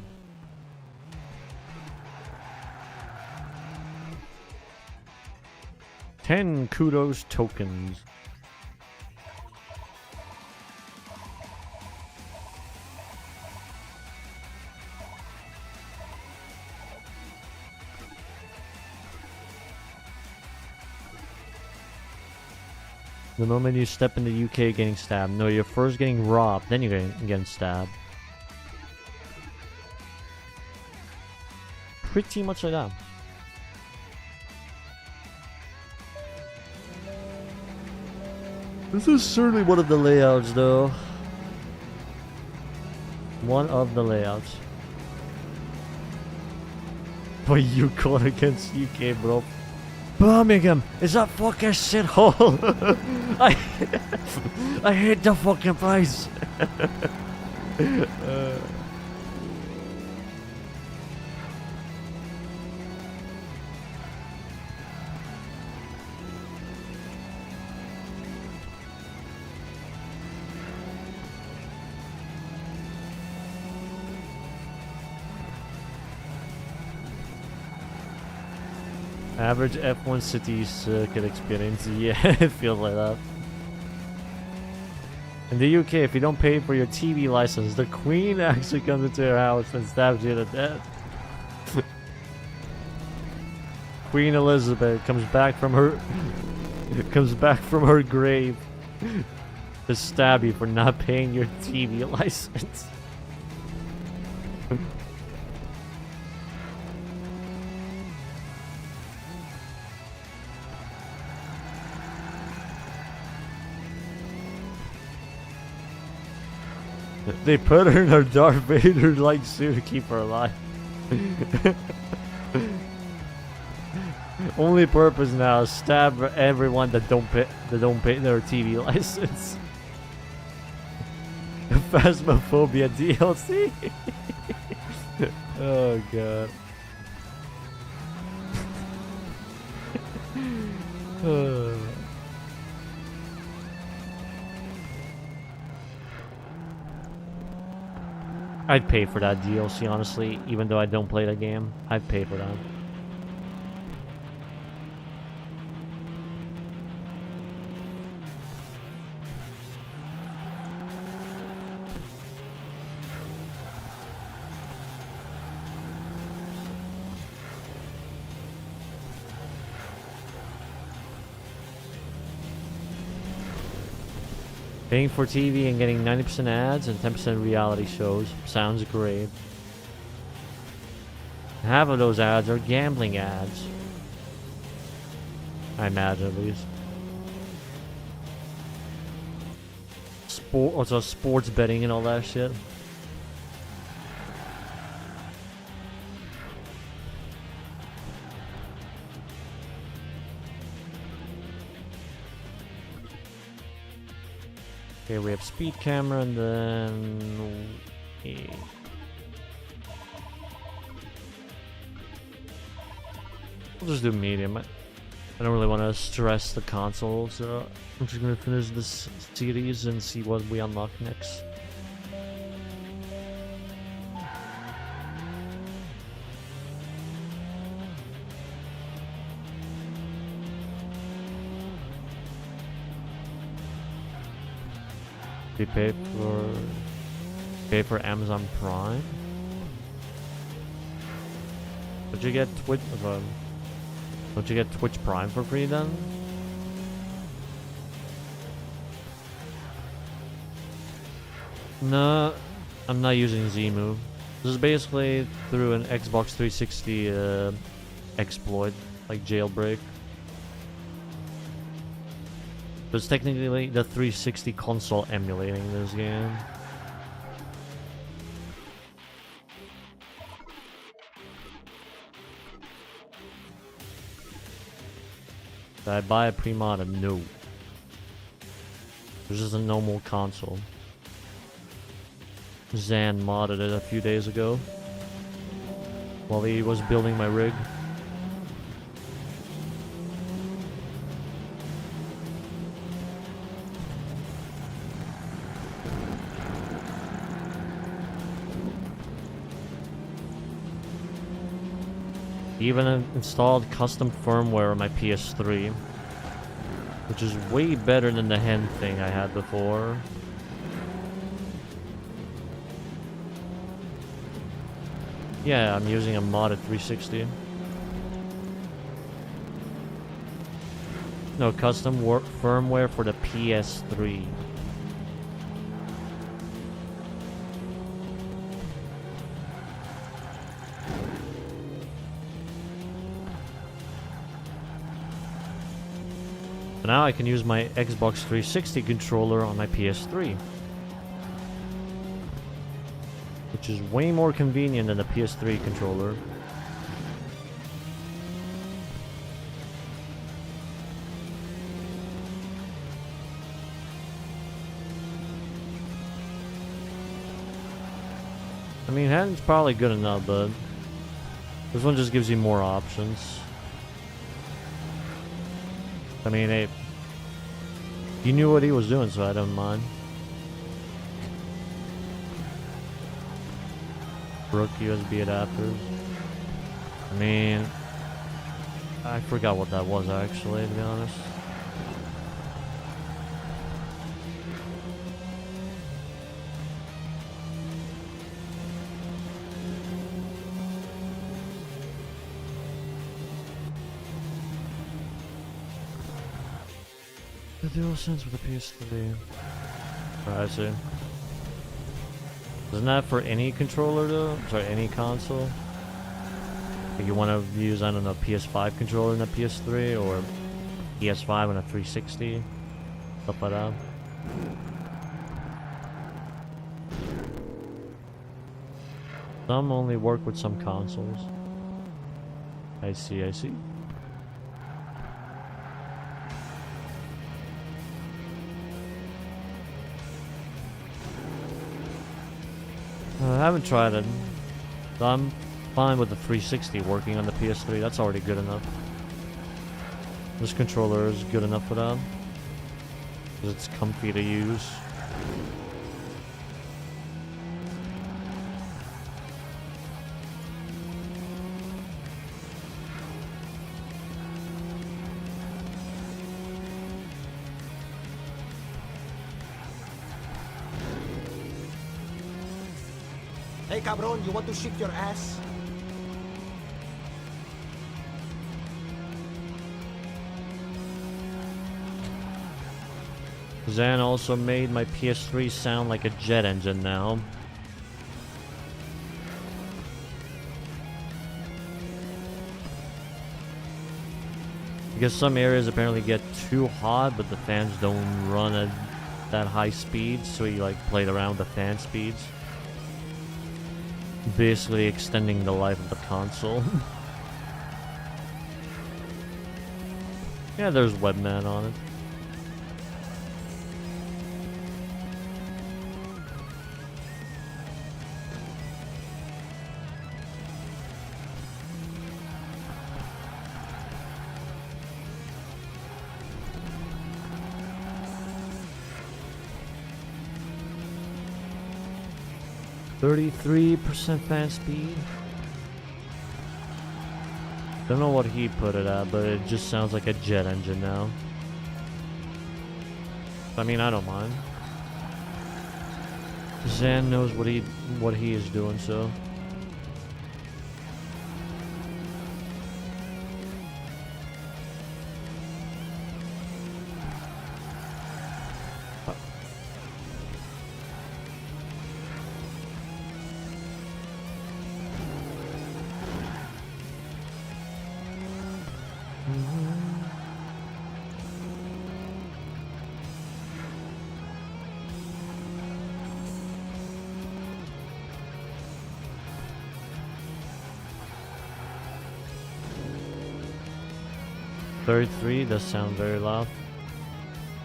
Ten kudos tokens. The moment you step in the UK getting stabbed. No, you're first getting robbed, then you're getting stabbed. Pretty much like that. This is certainly one of the layouts, though. One of the layouts. But you caught against UK, bro. Birmingham is that fucking shithole. I hate the fucking place. Average F1 city circuit experience. Yeah, it feels like that. In the UK, if you don't pay for your TV license, the Queen actually comes into your house and stabs you to death. Queen Elizabeth comes back from her grave to stab you for not paying your TV license. They put her in her Darth Vader like suit to keep her alive. Only purpose now is stab everyone that don't pay their TV license. Phasmophobia DLC. Oh god. I'd pay for that DLC, honestly, even though I don't play the game. I'd pay for that. Paying for TV and getting 90% ads and 10% reality shows sounds great. Half of those ads are gambling ads. I imagine, at least. Also sports betting and all that shit. Okay, we have speed camera and then... Okay. We'll just do medium. I don't really want to stress the console, so I'm just going to finish this series and see what we unlock next. We pay for Amazon Prime. Don't you get Twitch? Don't you get Twitch Prime for free then? No, I'm not using Zmove. This is basically through an Xbox 360 exploit, like jailbreak. So it's technically the 360 console emulating this game. Did I buy a pre-mod? No. This is a normal console. Zan modded it a few days ago while he was building my rig. He even installed custom firmware on my PS3, which is way better than the hen thing I had before. Yeah, I'm using a modded 360. No, custom firmware for the PS3. So now I can use my Xbox 360 controller on my PS3. Which is way more convenient than the PS3 controller. I mean, hand's probably good enough, but this one just gives you more options. I mean, hey, he knew what he was doing, so I don't mind. Brook USB adapters. I mean, I forgot what that was actually, to be honest. The DualSense with the PS3. Oh, I see. Isn't that for any controller though? Sorry, any console? Like you want to use, I don't know, PS5 controller in a PS3 or PS5 on a 360? Stuff like that. Some only work with some consoles. I see, I see. I haven't tried it. So I'm fine with the 360 working on the PS3. That's already good enough. This controller is good enough for that. Because it's comfy to use. Hey, cabron, you want to shift your ass? Zan also made my PS3 sound like a jet engine now. Because some areas apparently get too hot, but the fans don't run at that high speed, so he like played around with the fan speeds. Basically extending the life of the console. Yeah, there's Webman on it. %33% fan speed. Don't know what he put it at, but it just sounds like a jet engine now. I mean, I don't mind. Zan knows what he is doing, so. $33 does sound very loud.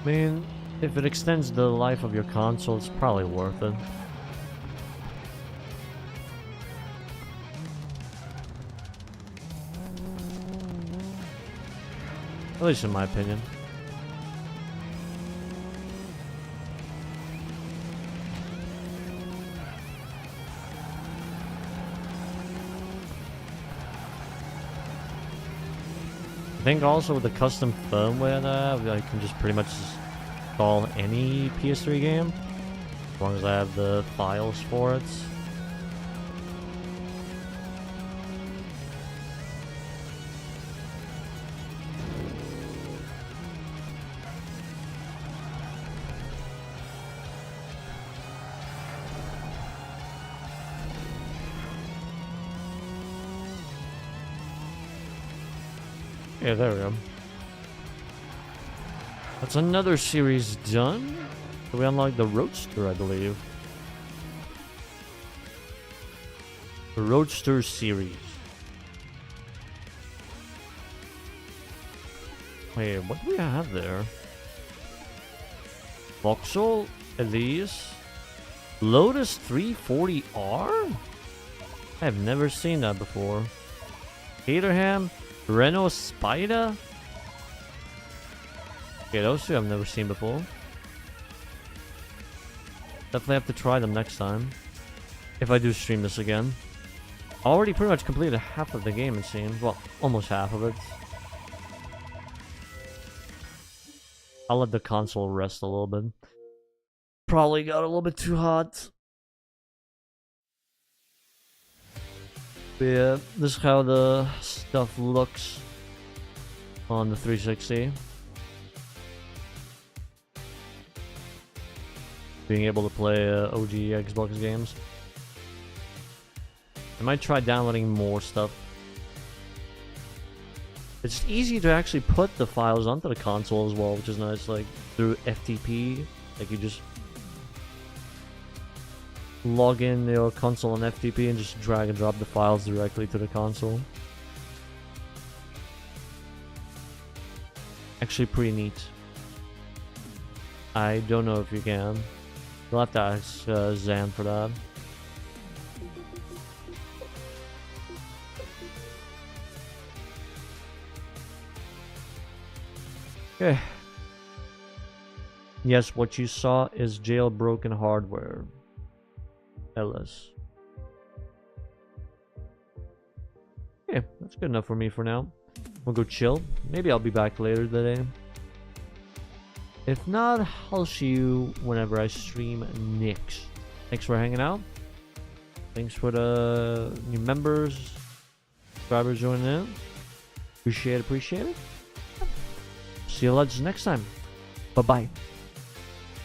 I mean, if it extends the life of your console, it's probably worth it. At least in my opinion. I think also with the custom firmware there, I can just pretty much install any PS3 game as long as I have the files for it. Yeah, there we go. That's another series done. So we unlock the Roadster, I believe. The Roadster series. Wait, what do we have there? Vauxhall, Elise, Lotus 340R? I've never seen that before. Caterham, Renault Spider? Okay, those two I've never seen before. Definitely have to try them next time. If I do stream this again. I already pretty much completed half of the game, it seems. Well, almost half of it. I'll let the console rest a little bit. Probably got a little bit too hot. But yeah, this is how the stuff looks on the 360. Being able to play OG Xbox games. I might try downloading more stuff. It's easy to actually put the files onto the console as well, which is nice, like through FTP. Like you just log in your console on FTP and just drag and drop the files directly to the console. Actually pretty neat. I don't know if you can. You'll have to ask Zan for that. Okay. Yes, what you saw is jailbroken hardware. LS. Okay, that's good enough for me for now. We'll go chill. Maybe I'll be back later today. If not, I'll see you whenever I stream next. Thanks for hanging out. Thanks for the new members, subscribers joining in. Appreciate it. See you lads next time. Bye-bye.